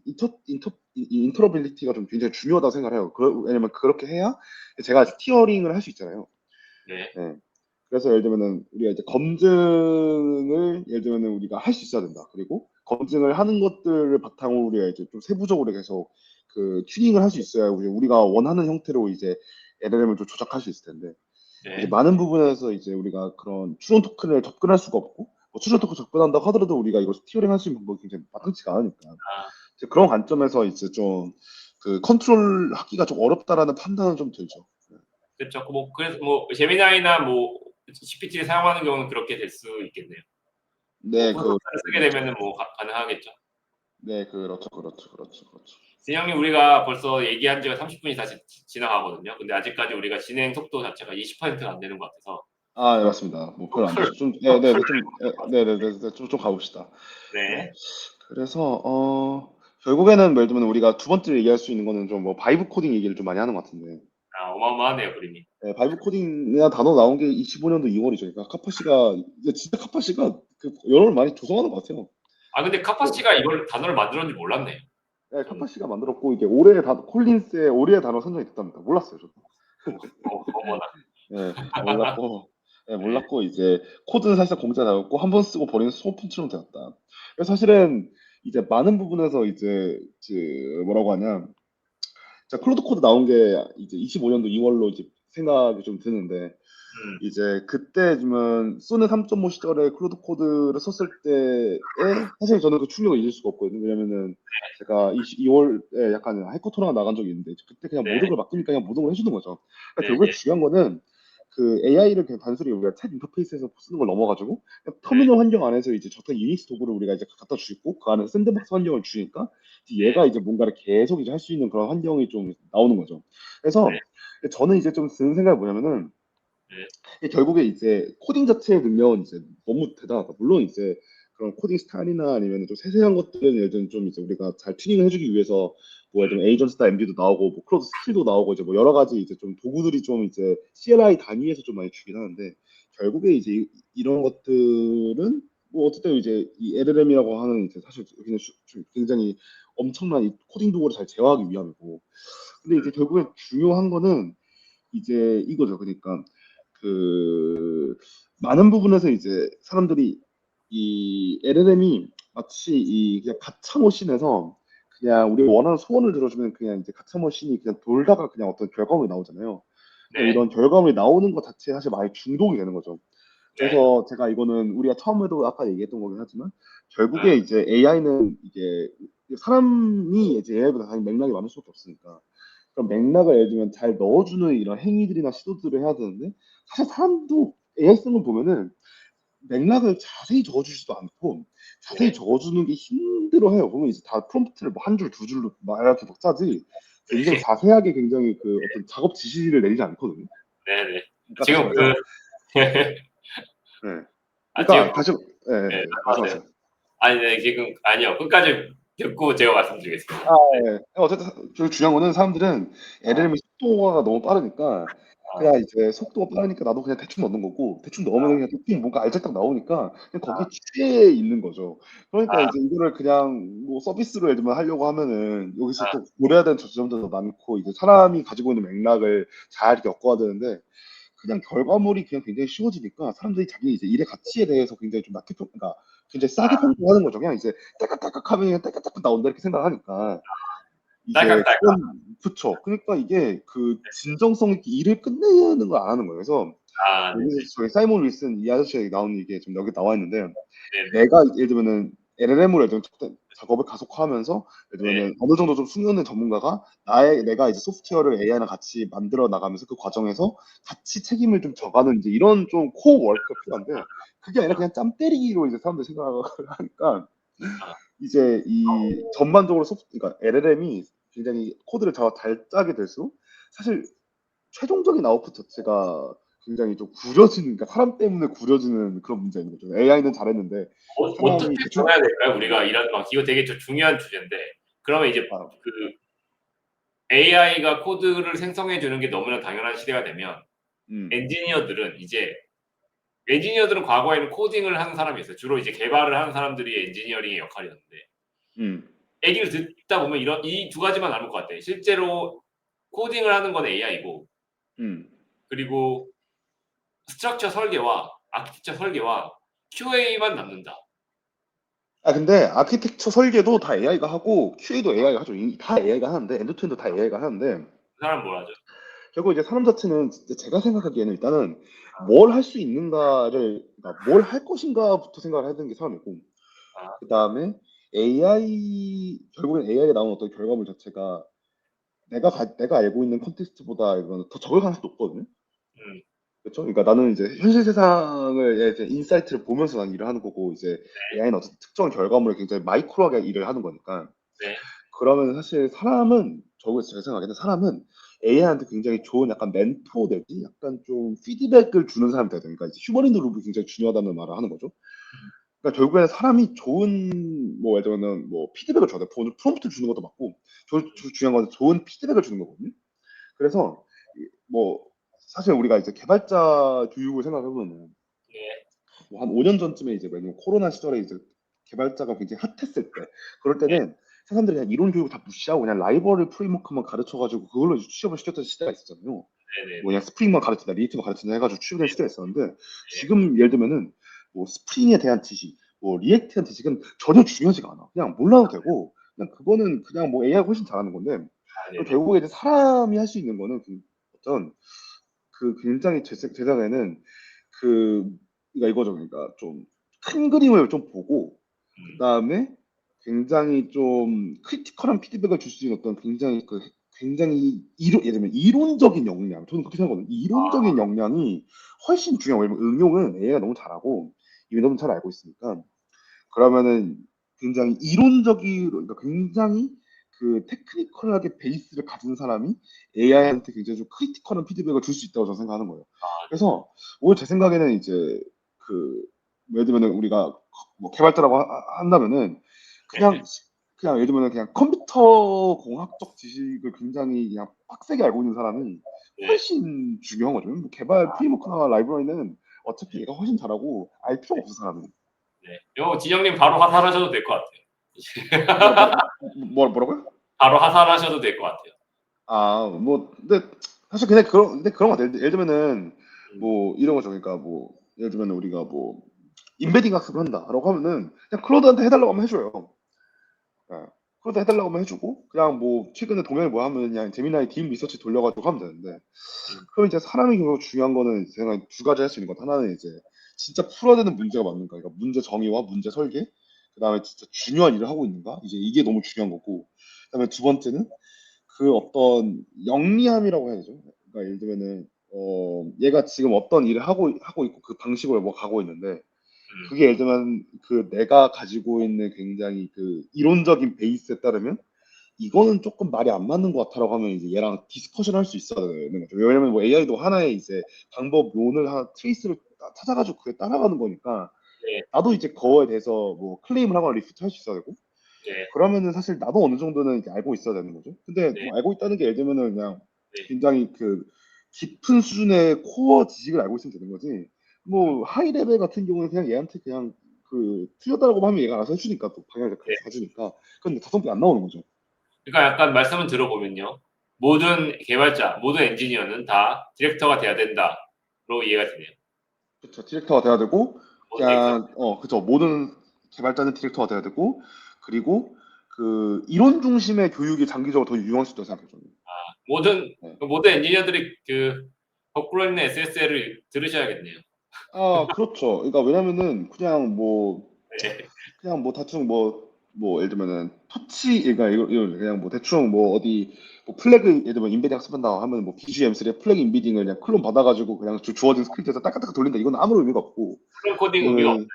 인터러빌리티가 좀 굉장히 중요하다고 생각을 해요. 왜냐면 그렇게 해야 제가 스티어링을 할 수 있잖아요. 네, 네. 그래서 예를 들면은 우리가 이제 검증을 예를 들면은 우리가 할 수 있어야 된다. 그리고 검증을 하는 것들을 바탕으로 우리가 이제 좀 세부적으로 계속 그 튜닝을 할 수 있어야 우리가 원하는 형태로 이제 LLM을 좀 조작할 수 있을 텐데 이제 네, 많은 부분에서 이제 우리가 그런 추론 토큰을 접근할 수가 없고 뭐 추론 토큰 접근한다고 하더라도 우리가 이걸 스티어링 할 수 있는 방법이 굉장히 마땅치가 않으니까 이제 그런 관점에서 이제 좀 그 컨트롤 하기가 좀 어렵다라는 판단은 좀 들죠. 그렇죠. 뭐 그래서 뭐 제미나이나 뭐 GPT를 사용하는 경우는 그렇게 될 수 있겠네요. 네, 오픈 그 소스를 쓰게 그렇죠, 되면은 뭐 그렇죠. 가능하겠죠. 네, 그렇죠. 진영님 우리가 벌써 얘기한 지가 30분이 다시 지나가거든요. 근데 아직까지 우리가 진행 속도 자체가 20%가 안 되는 것 같아서 네, 맞습니다. 뭐 별로 안 풀 되죠. 좀, 풀 가봅시다. 네. 네. 그래서 결국에는 예를 들면 우리가 두 번째로 얘기할 수 있는 거는 좀 뭐 바이브 코딩 얘기를 좀 많이 하는 것 같은데, 어마어마하네요 그림이. 네, 바이브 코딩이나 단어 나온 게 25년도 2월이죠. 그러니까 카파시가 이제 진짜 카파시가 그 여론을 많이 조성하는 것 같아요. 근데 그, 카파시가 이걸 단어를 만들었는지 몰랐네요. 네, 저는 카파시가 만들었고 이게 올해의 콜린스의 올해의 단어 선정이 됐답니다. 몰랐어요, 저도. 어머나. 네, 몰랐고 이제 코드는 사실상 공짜 나왔고 한 번 쓰고 버리는 소품처럼 되었다. 그래서 사실은 이제 많은 부분에서 이제 그 뭐라고 하냐, 자 클로드 코드 나온 게 이제 25년도 2월로 이제 생각이 좀 드는데 음, 이제 그때 지금 소네 3.5 시절에 클로드 코드를 썼을 때에 사실 저는 그 충격을 잊을 수가 없거든요. 왜냐면은 제가 2월에 약간 하이코토나가 나간 적이 있는데 그때 그냥 네, 모든 걸 맡기니까 그냥 모든 걸 해주는 거죠. 그러니까 네, 결국에 네, 중요한 거는 그 AI를 그냥 단순히 우리가 챗 인터페이스에서 쓰는 걸 넘어가지고 그냥 네, 터미널 환경 안에서 이제 적당히 유닉스 도구를 우리가 이제 갖다 주고 그 안에 샌드박스 환경을 주니까 이제 네, 얘가 이제 뭔가를 계속 이제 할 수 있는 그런 환경이 좀 나오는 거죠. 그래서 저는 이제 좀 드는 생각이 뭐냐면은 네, 이게 결국에 이제 코딩 자체의 능력은 이제 너무 대단하다. 물론 이제 그런 코딩 스타일이나 아니면 좀 세세한 것들은 예를 들면 좀 이제 우리가 잘 튜닝을 해주기 위해서 뭐 예를 들면 에이전스다 MD도 나오고 뭐 클로드 스킬도 나오고 이제 뭐 여러 가지 이제 좀 도구들이 좀 이제 CLI 단위에서 좀 많이 주긴 하는데 결국에 이제 이런 것들은 뭐 어쨌든 이제 이 LLM이라고 하는 이제 사실 굉장히 엄청난 이 코딩 도구를 잘 제어하기 위함이고 근데 이제 결국에 중요한 거는 이제 이거죠. 그러니까 그 많은 부분에서 이제 사람들이 이 LLM이 마치 이 그냥 가차머신에서 그냥 우리가 원하는 소원을 들어주면 그냥 이제 가차머신이 그냥 돌다가 그냥 어떤 결과물이 나오잖아요. 그러니까 네, 이런 결과물이 나오는 것 자체에 사실 많이 중독이 되는 거죠. 네, 그래서 제가 이거는 우리가 처음에도 아까 얘기했던 거긴 하지만 결국에 아, 이제 AI는 이게 사람이 이제 AI보다 당연히 맥락이 많을 수밖에 없으니까 그런 맥락을 예를 들면 잘 넣어주는 이런 행위들이나 시도들을 해야 되는데 사실 사람도 AI 쓰는 걸 보면은 맥락을 자세히 적어주지도 않고 자세히 네, 적어주는 게 힘들어해요. 보면 이제 다 프롬프트를 뭐 한 줄, 두 줄로 막 이렇게 막 짜지 굉장히 자세하게 굉장히 그 어떤 작업 지시를 내리지 않거든요. 네, 네. 그러니까 다시 지금 그 말해서 네. 지금 그러니까 다시 네, 말씀하세요. 말씀하세요. 아니, 네, 지금 아니요. 끝까지 듣고 제가 말씀드리겠습니다. 아, 네, 예. 어쨌든 좀 중요한 거는 사람들은 아, LLM이 속도가 너무 빠르니까 아, 그냥 이제 속도가 빠르니까 나도 그냥 대충 넣는 거고 대충 넣으면 그냥 느낌 뭔가 알짜딱 나오니까 그냥 거기에 취해 있는 거죠. 그러니까 아, 이제 이거를 그냥 뭐 서비스로 예를 들면 하려고 하면은 여기서 아, 또 고려해야 되는 지점도 많고 이제 사람이 가지고 있는 맥락을 잘 겪어야 되는데 그냥 결과물이 그냥 굉장히 쉬워지니까 사람들이 자기 이제 일의 가치에 대해서 굉장히 좀 낮게 그러니까 굉장히 싸게 아, 평가하는 거죠. 그냥 이제 딸깍딸깍 하면 그냥 딸깍딸깍 나온다 이렇게 생각하니까 이제 딸깍딸깍. 그건 그쵸. 그러니까 이게 그 진정성 있게 일을 끝내는 걸 안 하는 거예요. 그래서 아, 네, 여기서 저희 사이먼 윌슨 이 아저씨가 나오는 이게 좀 여기 나와 있는데 네, 네, 내가 예를 들면은 LLM으로 예를 들면 작업을 가속화하면서 예를 네, 들면은 어느 정도 좀 숙련된 전문가가 내가 이제 소프트웨어를 AI랑 같이 만들어 나가면서 그 과정에서 같이 책임을 좀 져가는 이제 이런 좀 코어 워크가 필요한데 그게 아니라 그냥 짬 때리기로 이제 사람들이 생각을 하니까 아, 이제 이 전반적으로 그러니까 LLM이 굉장히 코드를 잘 짜게 될수록 사실 최종적인 아웃풋 자체가 굉장히 좀 구려지는, 그러니까 사람 때문에 구려지는 그런 문제인 거죠. AI는 잘했는데 어떻게 사람이 대충 변해야 될까요? 우리가 일하는 방식 이거 되게 중요한 주제인데 그러면 이제 아, 그 AI가 코드를 생성해 주는 게 너무나 당연한 시대가 되면 음, 엔지니어들은 이제 엔지니어들은 과거에는 코딩을 하는 사람이 있어요. 주로 이제 개발을 하는 사람들이 엔지니어링의 역할이었는데 음, 얘기를 듣다 보면 이런 이 두 가지만 남을 것 같아요. 실제로 코딩을 하는 건 AI고 음. 그리고 스트럭처 설계와 아키텍처 설계와 QA만 남는다. 근데 아키텍처 설계도 다 AI가 하고 QA도 AI가 하죠. 다 AI가 하는데 엔드투엔드 다 AI가 하는데 그 사람 뭘 하죠? 결국 이제 사람 자체는 진짜 제가 생각하기에는 일단은 뭘 할 수 있는가를 그러니까 뭘 할 것인가부터 생각을 해야 되는 게 사람이고 아, 그 다음에 결국엔 AI에 나오는 어떤 결과물 자체가 내가 알고 있는 컨텍스트보다 이거는 더 적을 가능성도 높거든요. 음, 그렇죠? 그러니까 나는 이제 현실 세상을 이제 인사이트를 보면서 난 일을 하는 거고 이제 AI는 어떤 특정 결과물을 굉장히 마이크로하게 일을 하는 거니까 네. 그러면 사실 사람은 제 생각에는 사람은 AI한테 굉장히 좋은 약간 멘토 내지 약간 좀 피드백을 주는 사람이 돼야 되니까 이제 휴머니드 룹이 굉장히 중요하다는 말을 하는 거죠. 그러니까 결국에는 사람이 좋은 뭐 예를 들면 뭐 피드백을 줘야 돼. 프롬프트를 주는 것도 맞고 중요한 건 좋은 피드백을 주는 거거든요. 그래서 뭐 사실 우리가 이제 개발자 교육을 생각해보면 네. 뭐한 5년 전쯤에 이제 왜냐면 코로나 시절에 이제 개발자가 굉장히 핫했을 때 그럴 네. 때는 사람들이 그냥 이론 교육을 다 무시하고 그냥 라이브러리 프레임워크만 가르쳐가지고 그걸로 이제 취업을 시켰던 시대가 있었잖아요. 뭐 그냥 네네네. 스프링만 가르친다, 리액티브 가르친다 해가지고 취업된 시대가 있었는데 네. 지금 예를 들면은 뭐 스프링에 대한 지식, 뭐 리액트에 대한 지식은 전혀 중요하지가 않아. 그냥 몰라도 되고 그냥 그거는 그냥 뭐 AI가 훨씬 잘하는 건데 아, 네네. 결국에 이제 사람이 할 수 있는 거는 어떤 그 굉장히 제 생각에는 그 그러니까 이거죠. 그러니까 좀 큰 그림을 좀 보고 그 음. 다음에 굉장히 좀 크리티컬한 피드백을 줄 수 있는 어떤 굉장히 예를 들면 이론적인 역량 저는 그렇게 생각하거든요. 이론적인 역량이 훨씬 중요해요. 왜냐면 응용은 AI가 너무 잘하고 이미 너무 잘 알고 있으니까 그러면은 굉장히 그러니까 굉장히 그 테크니컬하게 베이스를 가진 사람이 AI한테 굉장히 좀 크리티컬한 피드백을 줄 수 있다고 저는 생각하는 거예요. 아, 네. 그래서 오히려 제 생각에는 이제 그 예를 들면은 우리가 뭐 개발자라고 한다면은 그냥 그냥 예를 들면 그냥 컴퓨터 공학적 지식을 굉장히 그냥 빡세게 알고 있는 사람이 네. 훨씬 중요한 거죠. 뭐 개발 프레임워크나 라이브러리는 어차피 얘가 훨씬 잘하고 알 필요가 없어 사람은. 네. 요 진영님 바로 하산하셔도 될 것 같아요. 뭐라고요? 바로 하산하셔도 될 것 같아요. 아, 뭐, 근데 사실 그냥 그런 거 같아요. 예를 들면은 음, 뭐 이런 거죠. 그러니까 뭐 예를 들면 우리가 뭐 인베딩 학습을 한다라고 하면은 그냥 클로드한테 해달라고 하면 해줘요. 예. 클로드 해달라고 하면 해주고 그냥 뭐 최근에 동영이 뭐 하면 그냥 재미나이 딥 리서치 돌려가지고 하면 되는데 음, 그럼 이제 사람이 결국 중요한 거는 제가 두 가지 할 수 있는 것 하나는 이제 진짜 풀어야 되는 문제가 맞는가 그러니까 문제 정의와 문제 설계 그다음에 진짜 중요한 일을 하고 있는가 이제 이게 너무 중요한 거고 그다음에 두 번째는 그 어떤 영리함이라고 해야 되죠. 그러니까 예를 들면은 얘가 지금 어떤 일을 하고 있고 그 방식으로 뭐 가고 있는데 음, 그게 예를 들면 그 내가 가지고 있는 굉장히 그 이론적인 베이스에 따르면 이거는 조금 말이 안 맞는 것 같아라고 하면 이제 얘랑 디스커션 할 수 있어야 되는 거죠. 왜냐면 뭐 AI도 하나의 이제 방법론을 하나 트레이스를 찾아가지고 그게 따라가는 거니까 네, 나도 이제 그거에 대해서 뭐 클레임을 하거나 리프트 할 수 있어야 되고 네, 그러면은 사실 나도 어느 정도는 이제 알고 있어야 되는 거죠. 근데 네, 뭐 알고 있다는 게 예를 들면은 그냥 네. 굉장히 그 깊은 수준의 코어 지식을 알고 있으면 되는 거지. 뭐 하이 레벨 같은 경우는 그냥 얘한테 그냥 그 틀렸다고 하면 얘가 알아서 해주니까 또 방향을 네. 가주니까 근데 다성이 안 나오는 거죠. 그러니까 약간 말씀을 들어보면요. 모든 개발자, 모든 엔지니어는 다 디렉터가 돼야 된다로 이해가 되네요. 그렇죠. 디렉터가 돼야 되고 모든 디렉터. 그냥 그렇죠. 모든 개발자는 디렉터가 돼야 되고 그리고 그 이론 중심의 교육이 장기적으로 더 유용할 수 있다고 생각해요. 저는. 모든 네. 모든 엔지니어들이 그 거꾸로 있는 SSL을 들으셔야겠네요. 아, 그렇죠. 그러니까 왜냐면은 네, 그냥 뭐 대충 예를 들면은 터치 그러니까 이거 그냥 뭐 대충 뭐 어디 뭐 플래그 예를 들면 인베딩 학습한다 하면 뭐 BGM3의 플래그 인베딩을 그냥 클론 받아가지고 그냥 주어진 스크립트에서 딱딱딱 돌린다 이건 아무런 의미가 없고 그런 코딩 의미가 그 없어요.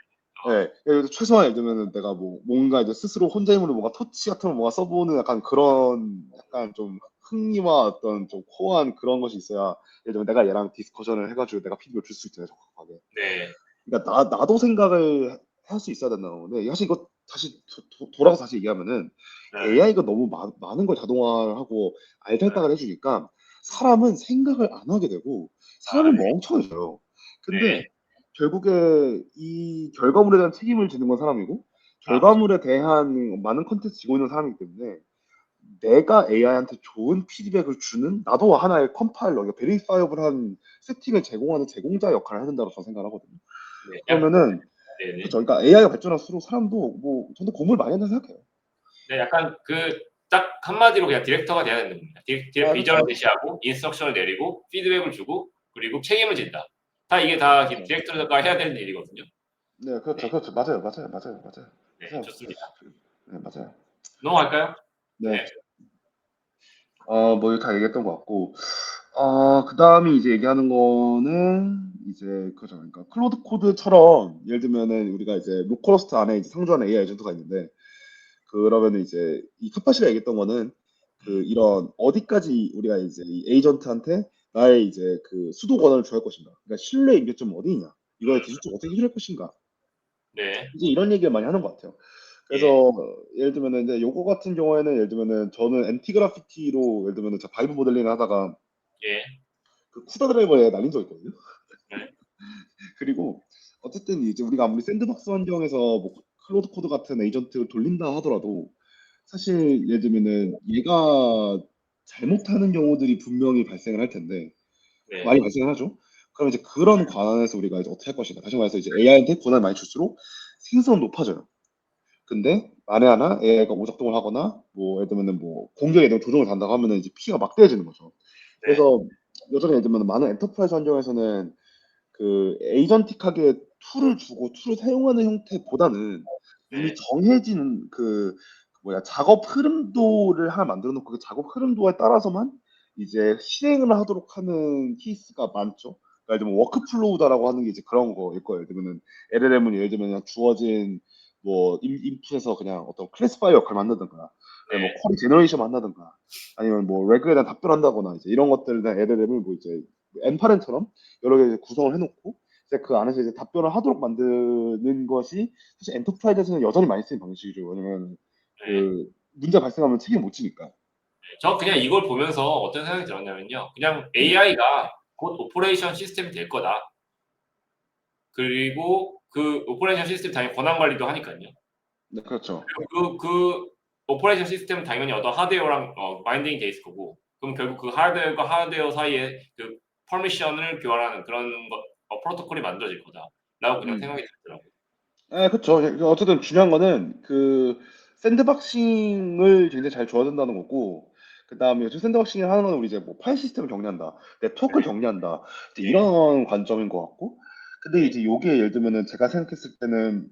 예, 그래서 최소한 예를 들면은 내가 뭐 뭔가 이제 스스로 혼자 힘으로 뭔가 터치 같은 걸 뭔가 써보는 약간 그런 약간 좀 흥미와 어떤 좀 코어한 그런 것이 있어야 예를 들면 내가 얘랑 디스커션을 해가지고 내가 피드백을 줄 수 있잖아요 적극하게. 네, 그러니까 나도 생각을 할 수 있어야 된다는 건데 사실 이거 다시 돌아서 다시 얘기하면은 네, AI가 너무 많은 걸 자동화하고 알잘딱을 해주니까 사람은 생각을 안 하게 되고 아, 사람은 멍청해져요. 근데 네, 결국에 이 결과물에 대한 책임을 지는 건 사람이고 그죠. 결과물에 대한 많은 컨텐츠 지고 있는 사람이기 때문에 내가 AI한테 좋은 피드백을 주는 나도 하나의 컴파일러, 그러니까 베리파이어블한 세팅을 제공하는 제공자 역할을 해야 된다고 저는 생각을 하거든요. 네, 그러면은 네, 네. 그렇죠. 그러니까 AI가 발전할수록 사람도 뭐 저도 공부를 많이 한다고 생각해요. 네, 약간 그 딱 한마디로 그냥 디렉터가 돼야 되는 겁니다. 아, 비전을 그렇죠. 제시하고 인스트럭션을 내리고 피드백을 주고 그리고 책임을 진다. 다 이게 다 그렇죠. 디렉터가 해야 되는 일이거든요. 네, 네, 그렇죠. 그렇죠. 맞아요. 맞아요. 맞아요. 맞아요. 네, 맞아요. 좋습니다. 네, 맞아요. 넘어갈까요? 네. 네, 뭐 이거 다 얘기했던 것 같고, 그 다음에 이제 얘기하는 거는 이제 그죠. 그러니까 클로드 코드처럼 예를 들면은 우리가 이제 로컬호스트 안에 이제 상주하는 AI 에이전트가 있는데 그러면은 이제 이 카파시가 얘기했던 거는 그 이런 어디까지 우리가 이제 이 에이전트한테 나의 이제 그 수도 권한을 줘야 할 것인가. 그러니까 신뢰 임계점은 어디 있냐. 이거에 기술적으로 어떻게 해줄 것인가. 네, 이제 이런 얘기를 많이 하는 것 같아요. 예, 그래서 예를 들면은 이제 요거 같은 경우에는 예를 들면은 저는 엔티 그래피티로 예를 들면은 저 바이브 모델링을 하다가 예, 그 쿠다 드라이버에 날린 적 있거든요. 네, 그리고 어쨌든 이제 우리가 아무리 샌드박스 환경에서 뭐 클로드 코드 같은 에이전트를 돌린다 하더라도 사실 예를 들면은 얘가 잘못하는 경우들이 분명히 발생을 할 텐데 네, 많이 발생을 하죠. 그럼 이제 그런 관한에서 우리가 이제 어떻게 할 것인가. 다시 말해서 이제 AI한테 권한을 많이 줄수록 생산은 높아져요. 근데 만에 하나 AI가 오작동을 하거나 뭐 예를 들면은 뭐 공격에 대한 조정을 단다고 하면은 이제 피해가 막대해지는 거죠. 네, 그래서 여전히 예를 들면 많은 엔터프라이즈 환경에서는 그 에이전틱하게 툴을 주고 툴을 사용하는 형태보다는 이미 네, 정해진 그 뭐야 작업 흐름도를 하나 만들어 놓고 그 작업 흐름도에 따라서만 이제 실행을 하도록 하는 케이스가 많죠. 그러니까 예를 들면 워크플로우다라고 하는 게 이제 그런 거일 거예요. 예를 들면은 LLM은 예를 들면 그냥 주어진 뭐 인풋에서 그냥 어떤 클래시파이어 역할을 만든다든가 아니면 뭐 네, 쿼리 제너레이션 한다든가 아니면 뭐 레그에 대한 답변한다거나 이제 이런 것들에 대한 LLM을 뭐 이제 엔파렌처럼 여러 개 구성을 해놓고 이제 그 안에서 이제 답변을 하도록 만드는 것이 사실 엔터프라이즈에서는 여전히 많이 쓰는 방식이죠. 왜냐면 네. 그 문제 발생하면 책임 못 지니까. 저 그냥 이걸 보면서 어떤 생각이 들었냐면요. 그냥 네. AI가 곧 오퍼레이션 시스템이 될 거다. 그리고 그 오퍼레이션 시스템 당연히 권한 관리도 하니까요. 네, 그렇죠. 그리고 그 오퍼레이션 시스템은 당연히 어떤 하드웨어랑 바인딩이 돼 있을 거고, 그럼 결국 그 하드웨어과 하드웨어 사이에 그 퍼미션을 교환하는 그런 프로토콜이 만들어질 거다라고 그냥 음. 생각이 들더라고요. 네, 그렇죠. 어쨌든 중요한 거는 그 샌드박싱을 굉장히 잘 줘야 된다는 거고, 그 다음에 샌드박싱을 하는 건 우리 이제 뭐 파일 시스템을 정리한다, 네트워크를 정리한다, 이제 네, 이런 관점인 것 같고, 근데 네, 이제 요게 예를 들면은 제가 생각했을 때는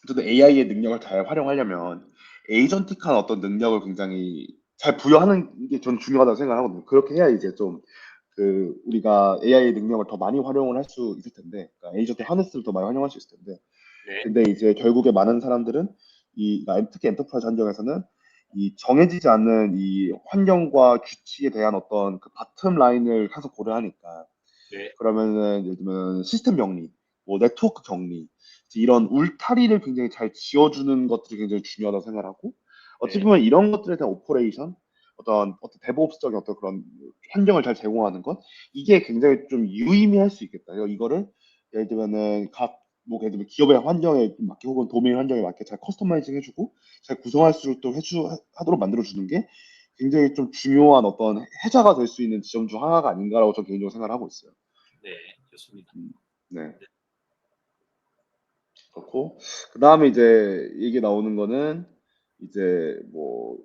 어쨌든 AI의 능력을 잘 활용하려면 에이전틱한 어떤 능력을 굉장히 잘 부여하는 게 저는 중요하다고 생각하거든요. 그렇게 해야 이제 좀 그 우리가 AI의 능력을 더 많이 활용을 할 수 있을 텐데, 그러니까 에이전틱 하네스를 더 많이 활용할 수 있을 텐데, 네, 근데 이제 결국에 많은 사람들은 특히 엔터프라이즈 환경에서는 이 정해지지 않는 이 환경과 규칙에 대한 어떤 그 바텀 라인을 항상 고려하니까 네, 그러면은 예를 들면 시스템 정리, 뭐 네트워크 정리 이런 울타리를 굉장히 잘 지어주는 것들이 굉장히 중요하다고 생각하고 어떻게 네, 보면 이런 것들에 대한 오퍼레이션 어떤 데브옵스적인 어떤 그런 환경을 잘 제공하는 것 이게 굉장히 좀 유의미할 수 있겠다. 이거를 예를 들면은 뭐 예를 들면 기업의 환경에 맞게 혹은 도메인 환경에 맞게 잘 커스터마이징 해주고 잘 구성할 수 있도록 하도록 만들어주는 게 굉장히 좀 중요한 어떤 해자가 될 수 있는 지점 중 하나가 아닌가라고 저는 개인적으로 생각을 하고 있어요. 네, 좋습니다. 네, 그렇고 그 다음에 이제 얘기 나오는 거는 이제 뭐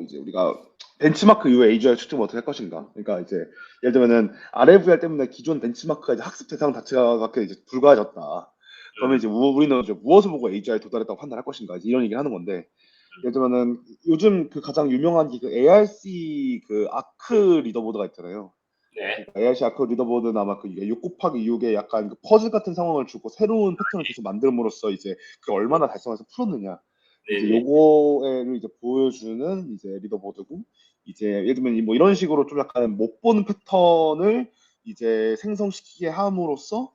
이제 우리가 벤치마크 이후에 AGI 측정을 어떻게 할 것인가. 그러니까 이제 예를 들면은 RFR 때문에 기존 벤치마크가 이제 학습 대상 자체가 이제 불가해졌다. 그러면 이제 우리는 이제 무엇을 보고 AGI에 도달했다고 판단할 것인가. 이제 이런 얘기를 하는 건데 예를 들면은 요즘 그 가장 유명한 게 그 ARC 그 아크 리더보드가 있잖아요. 네, 그러니까 ARC 아크 리더보드는 아마 그 6 곱하기 6의 약간 그 퍼즐 같은 상황을 주고 새로운 패턴을 계속 만들므로써 이제 그 얼마나 달성해서 풀었느냐. 네, 이제 네, 요거를 이제 보여주는 이제 리더보드고 이제 예를 들면 뭐 이런 식으로 좀 약간 못 보는 패턴을 이제 생성시키게 함으로써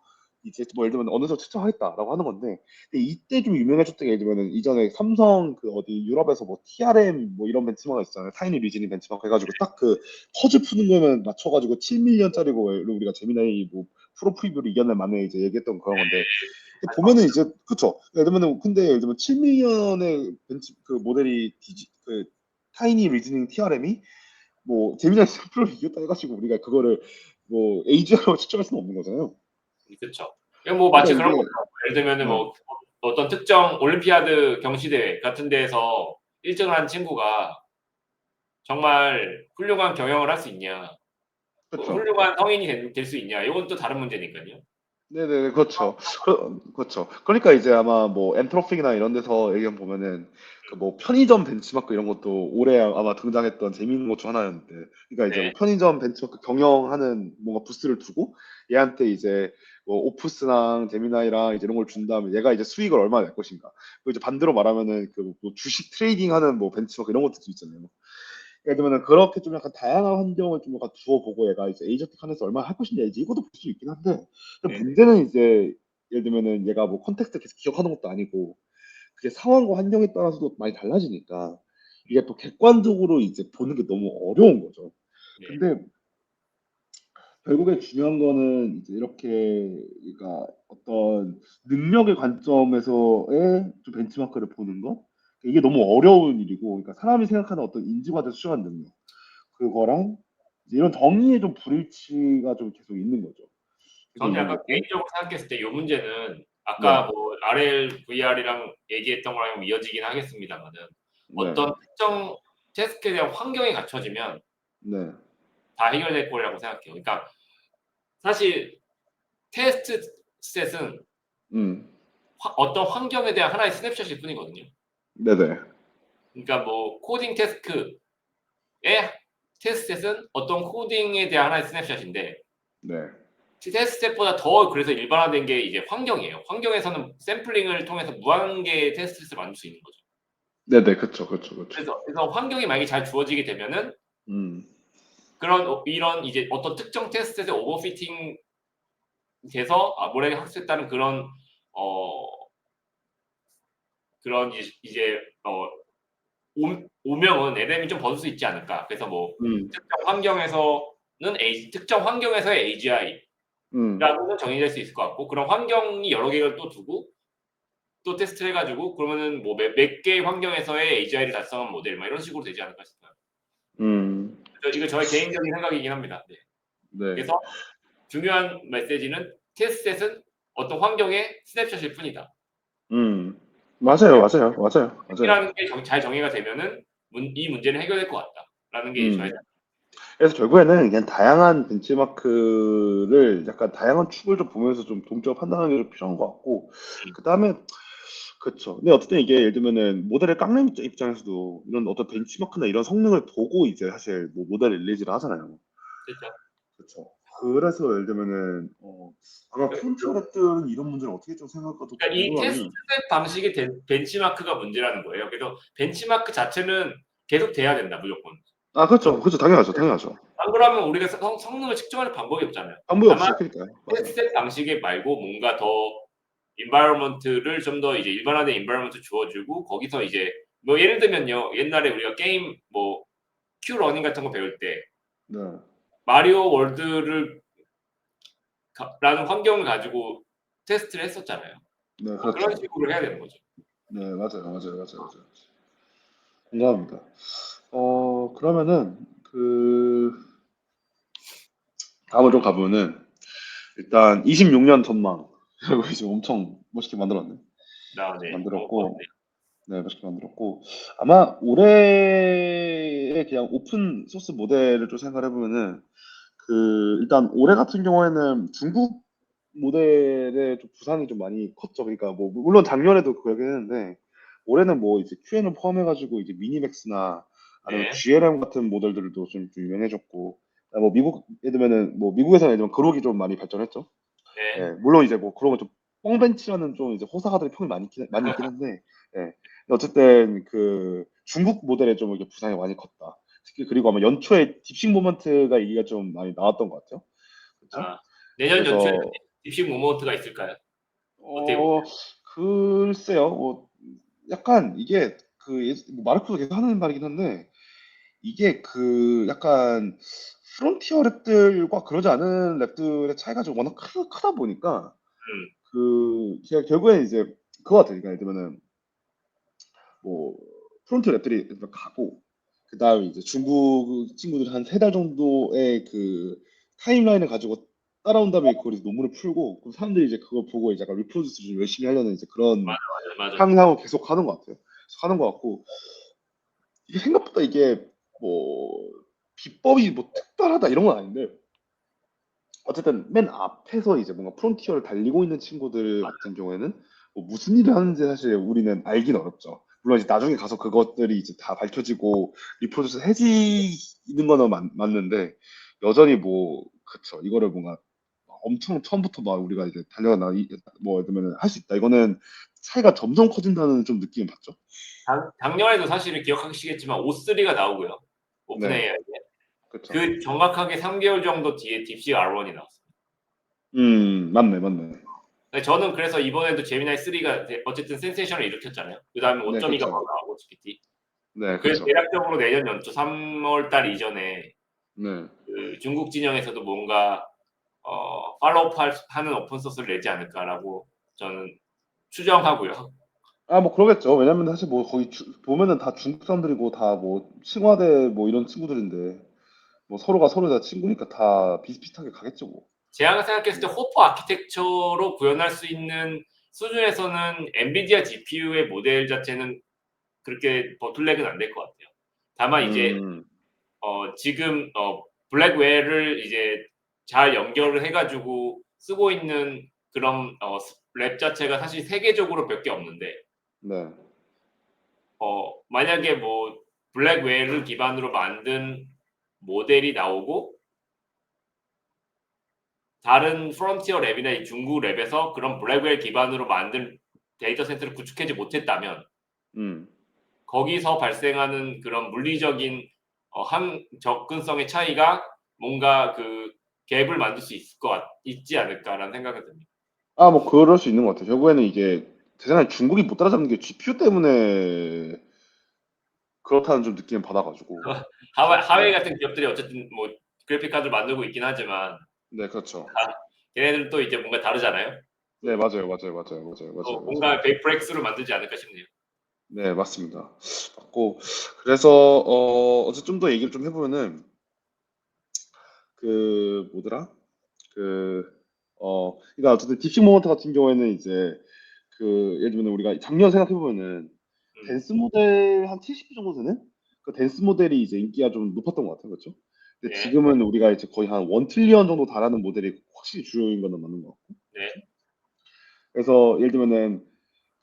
이제 뭐 예를 들면 어느 정도 측정하겠다라고 하는 건데 근데 이때 좀 유명해졌던 게 예를 들면은 이전에 삼성 그 어디 유럽에서 뭐 TRM 뭐 이런 벤치마가 있잖아요. 타이니 리즈닝 벤치마크 해가지고 딱 그 퍼즐 푸는 거면 맞춰가지고 7밀리언짜리고 우리가 재미나이 뭐 프로 프리뷰를 이겨낼 만에 이제 얘기했던 그런 건데 보면은 이제 그쵸. 예를 들면은 근데 예를 들면 7밀리언의 벤치 그 모델이 그 타이니 리즈닝 TRM이 뭐 재미나이 프로를 이겼다 해가지고 우리가 그거를 뭐 AGR로 측정할 수는 없는 거잖아요. 그렇죠. 이거 뭐 마치 그러니까 그런 이게 거죠. 예를 들면은 네, 뭐 어떤 특정 올림피아드 경시대회 같은 데에서 1등을 한 친구가 정말 훌륭한 경영을 할 수 있냐, 그렇죠. 훌륭한 성인이 될 수 있냐, 이건 또 다른 문제니까요. 네네, 그렇죠. 그렇죠. 그러니까 이제 아마 뭐 엔트로픽이나 이런 데서 얘기해 보면은 그 뭐 편의점 벤치마크 이런 것도 올해 아마 등장했던 재미있는 것 중 하나였는데, 그러니까 이제 네, 뭐 편의점 벤치마크 경영하는 뭔가 부스를 두고 얘한테 이제 뭐 오프스랑 제미나이랑 이제 이런 걸 준 다음에 얘가 이제 수익을 얼마나 낼 것인가. 그리고 이제 반대로 말하면은 그뭐 주식 트레이딩하는 뭐 벤치마크 이런 것도 있잖아요. 예를 들면 그렇게 좀 약간 다양한 환경을 좀 약간 두어보고 얘가 이제 에이전틱 하면서 얼마나 할 것인지 이제 이것도 볼 수 있긴 한데 근데 네, 문제는 이제 예를 들면은 얘가 뭐 컨텍스트 계속 기억하는 것도 아니고 그게 상황과 환경에 따라서도 많이 달라지니까 이게 또 객관적으로 이제 보는 게 너무 어려운 거죠. 네. 근데 결국에 중요한 거는 이제 이렇게 그러니까 어떤 능력의 관점에서의 좀 벤치마크를 보는 거 이게 너무 어려운 일이고 그러니까 사람이 생각하는 어떤 인지과대 수준한 능력 그거랑 이제 이런 정의의 좀 불일치가 좀 계속 있는 거죠. 계속 저는 있는 약간 거고. 개인적으로 생각했을 때 이 문제는 네, 아까 뭐 RLVR이랑 얘기했던 거랑 이어지긴 하겠습니다만은 네, 어떤 특정 태스크에 대한 환경이 갖춰지면 네, 다 해결될 거라고 생각해요. 그러니까 사실 테스트 셋은 음, 어떤 환경에 대한 하나의 스냅샷일 뿐이거든요. 네네, 그러니까 뭐 코딩 테스크의 테스트 셋은 어떤 코딩에 대한 하나의 스냅샷인데 네, 테스트 셋보다 더 그래서 일반화된 게 이제 환경이에요. 환경에서는 샘플링을 통해서 무한개의 테스트 셋을 만들 수 있는 거죠. 네네, 그쵸, 그쵸, 그쵸. 그래서 환경이 만약에 잘 주어지게 되면은 음, 그런 이런 이제 어떤 특정 테스트셋의 오버피팅을 돼서 모래가 학습했다는 그런 그런 이제 오명은 LM이 좀 벗을 수 있지 않을까. 그래서 뭐 특정 환경에서의 AGI라고는 정의될 수 있을 것 같고, 그런 환경이 여러 개를 또 두고 또 테스트를 해가지고 그러면은 뭐 몇 개의 환경에서의 AGI를 달성한 모델 막 이런 식으로 되지 않을까 싶어요. 이거 저의 개인적인 생각이긴 합니다. 네. 네. 그래서 중요한 메시지는 테스트셋은 어떤 환경의 스냅샷일 뿐이다. 맞아요. 이라는 게 잘 정의가 되면은 이 문제는 해결될 것 같다라는 게 저의 생각. 그래서 결국에는 그냥 다양한 벤치마크를 약간 다양한 축을 좀 보면서 좀 동적으로 판단하는 게 좀 필요한 것 같고, 그 다음에 그렇죠. 근데 어쨌든 이게 예를 들면은 모델을 깎는 입장에서도 이런 어떤 벤치마크나 이런 성능을 보고 이제 사실 뭐 모델 릴리즈를 하잖아요. 그렇죠. 그렇죠. 그래서 예를 들면은 아마 프론티어랩들은 이런 문제를 어떻게 좀 생각할까도 그러니까 이 궁금하긴. 테스트셋 방식의 벤치마크가 문제라는 거예요. 그래서 벤치마크 자체는 계속 돼야 된다, 무조건. 아, 그렇죠. 그렇죠. 당연하죠. 안 그러면 우리가 성능을 측정할 방법이 없잖아요. 방법이 다만 없어요. 그러니까요. 맞아요. 테스트셋 방식의 말고 뭔가 더 인바이러먼트를 좀 더 이제 일반화된 인바이러먼트 주어주고, 거기서 이제 뭐 예를 들면요, 옛날에 우리가 게임 뭐 큐 러닝 같은 거 배울 때 네. 마리오 월드를 라는 환경을 가지고 테스트를 했었잖아요. 네, 그런 그렇죠. 식으로 해야 되는 거죠. 네, 맞아요. 공감합니다. 그러면은 다음을 좀 가보면은 일단 26년 전망 그리고 이제 엄청 멋있게 만들었네. 네. 만들었고, 네, 멋있게 만들었고, 아마 올해의 그냥 오픈 소스 모델을 좀 생각해 보면은 일단 올해 같은 경우에는 중국 모델의 좀 부상이 좀 많이 컸죠. 그러니까 뭐 물론 작년에도 그러긴 했는데 올해는 뭐 이제 QN을 포함해가지고 이제 미니맥스나 아니면 네. GLM 같은 모델들도 좀 유명해졌고, 뭐 미국 예를 들면은 뭐 미국에서는 예를 들면 그록이 좀 많이 발전했죠. 네. 예, 물론 이제 뭐 그런 건좀 뻥벤치라는 좀 이제 호사가들의 평이 많이 있긴 한데, 예. 근데 어쨌든 중국 모델에 좀 이렇게 부상이 많이 컸다. 특히 그리고 아마 연초에 딥식 모먼트가 얘기가 좀 많이 나왔던 것 같아요. 그렇죠? 내년 연초에 그래서 딥식 모먼트가 있을까요? 어떻게 보세요? 어 글쎄요, 뭐 약간 이게 뭐 마르크도 계속 하는 말이긴 한데 이게 약간 프론티어 랩들과 그러지 않은 랩들의 차이가 좀 워낙 크다 보니까 음, 제가 결국엔 이제 그거 같아요. 그러니까 예를 들면은 뭐 프론티어 랩들이 가고 그 다음에 이제 중국 친구들이 한 3달 정도의 타임라인을 가지고 따라온 다음에 그걸 이제 논문을 풀고 그럼 사람들이 이제 그걸 보고 이제 약간 리프로듀스 좀 열심히 하려는 이제 그런 맞아. 향하고 계속 하는 것 같아요. 계속 하는 것 같고 이게 생각보다 이게 뭐 비법이 뭐 특별하다 이런 건 아닌데 어쨌든 맨 앞에서 이제 뭔가 프론티어를 달리고 있는 친구들 같은 경우에는 뭐 무슨 일을 하는지 사실 우리는 알긴 어렵죠. 물론 이제 나중에 가서 그것들이 이제 다 밝혀지고 리프로듀스 해지는 거는 맞는데 여전히 뭐 그쵸, 이거를 뭔가 엄청 처음부터 막 우리가 이제 달려나 뭐 예를 들면 할 수 있다, 이거는 차이가 점점 커진다는 좀 느낌을 받죠. 작년에도 사실은 기억하시겠지만 O3가 나오고요. 오픈 네, AI. 그쵸. 그 정확하게 3개월 정도 뒤에 딥식 R1이 나왔어요. 맞네. 저는 그래서 이번에도 제미나이 3가 어쨌든 센세이션을 일으켰잖아요. 그 다음에 네, 5.2가 그쵸. 바로 나오고 GPT. 네, 그래서 그쵸. 대략적으로 내년 연초 3월 달 이전에 네. 중국 진영에서도 뭔가 팔로우 하는 오픈 소스를 내지 않을까라고 저는 추정하고요. 아, 뭐 그러겠죠. 왜냐면 사실 뭐 거기 보면은 다 중국 사람들이고 다 뭐 칭화대 뭐 이런 친구들인데 뭐 서로가 서로 다 친구니까 다 비슷비슷하게 가겠죠 뭐. 제가 생각했을 때 호퍼 아키텍처로 구현할 수 있는 수준에서는 엔비디아 GPU의 모델 자체는 그렇게 버틀렉은 안 될 것 같아요. 다만 이제 음, 지금 블랙웨어를 이제 잘 연결을 해가지고 쓰고 있는 그런 랩 자체가 사실 세계적으로 몇 개 없는데, 네, 만약에 뭐 블랙웨어를 기반으로 만든 모델이 나오고 다른 프론티어 랩이나 이 중국 랩에서 그런 블랙웨어 기반으로 만든 데이터 센터를 구축하지 못했다면 음, 거기서 발생하는 그런 물리적인 접근성의 차이가 뭔가 갭을 만들 수 있지 않을까라는 생각이 듭니다. 아, 뭐 그럴 수 있는 것 같아요. 결국에는 이게 제 생각에 중국이 못 따라잡는 게 GPU 때문에 그렇다는 좀 느낌을 받아가지고. 하웨이 네, 같은 기업들이 어쨌든 뭐 그래픽 카드를 만들고 있긴 하지만 네, 그렇죠. 걔네들은 또 이제 뭔가 다르잖아요. 네, 맞아요, 맞아요, 맞아요, 맞아요, 맞아요, 또 맞아요. 뭔가 브렉스를 만들지 않을까 싶네요. 네, 맞습니다. 맞고 그래서 어제 좀 더 얘기를 좀 해보면은 그 뭐더라? 그 그러니까 어쨌든 딥식 모먼트 같은 경우에는 이제 그 예를 들면 우리가 작년 생각해 보면은 음, 댄스 모델 한 70개 정도 되는 그 댄스 모델이 이제 인기가 좀 높았던 것 같아요, 그렇죠? 근데 네, 지금은 우리가 이제 거의 한 1 트릴리언 정도 달하는 모델이 확실히 주요인 거는 맞는 것 같고. 네. 그래서 예를 들면은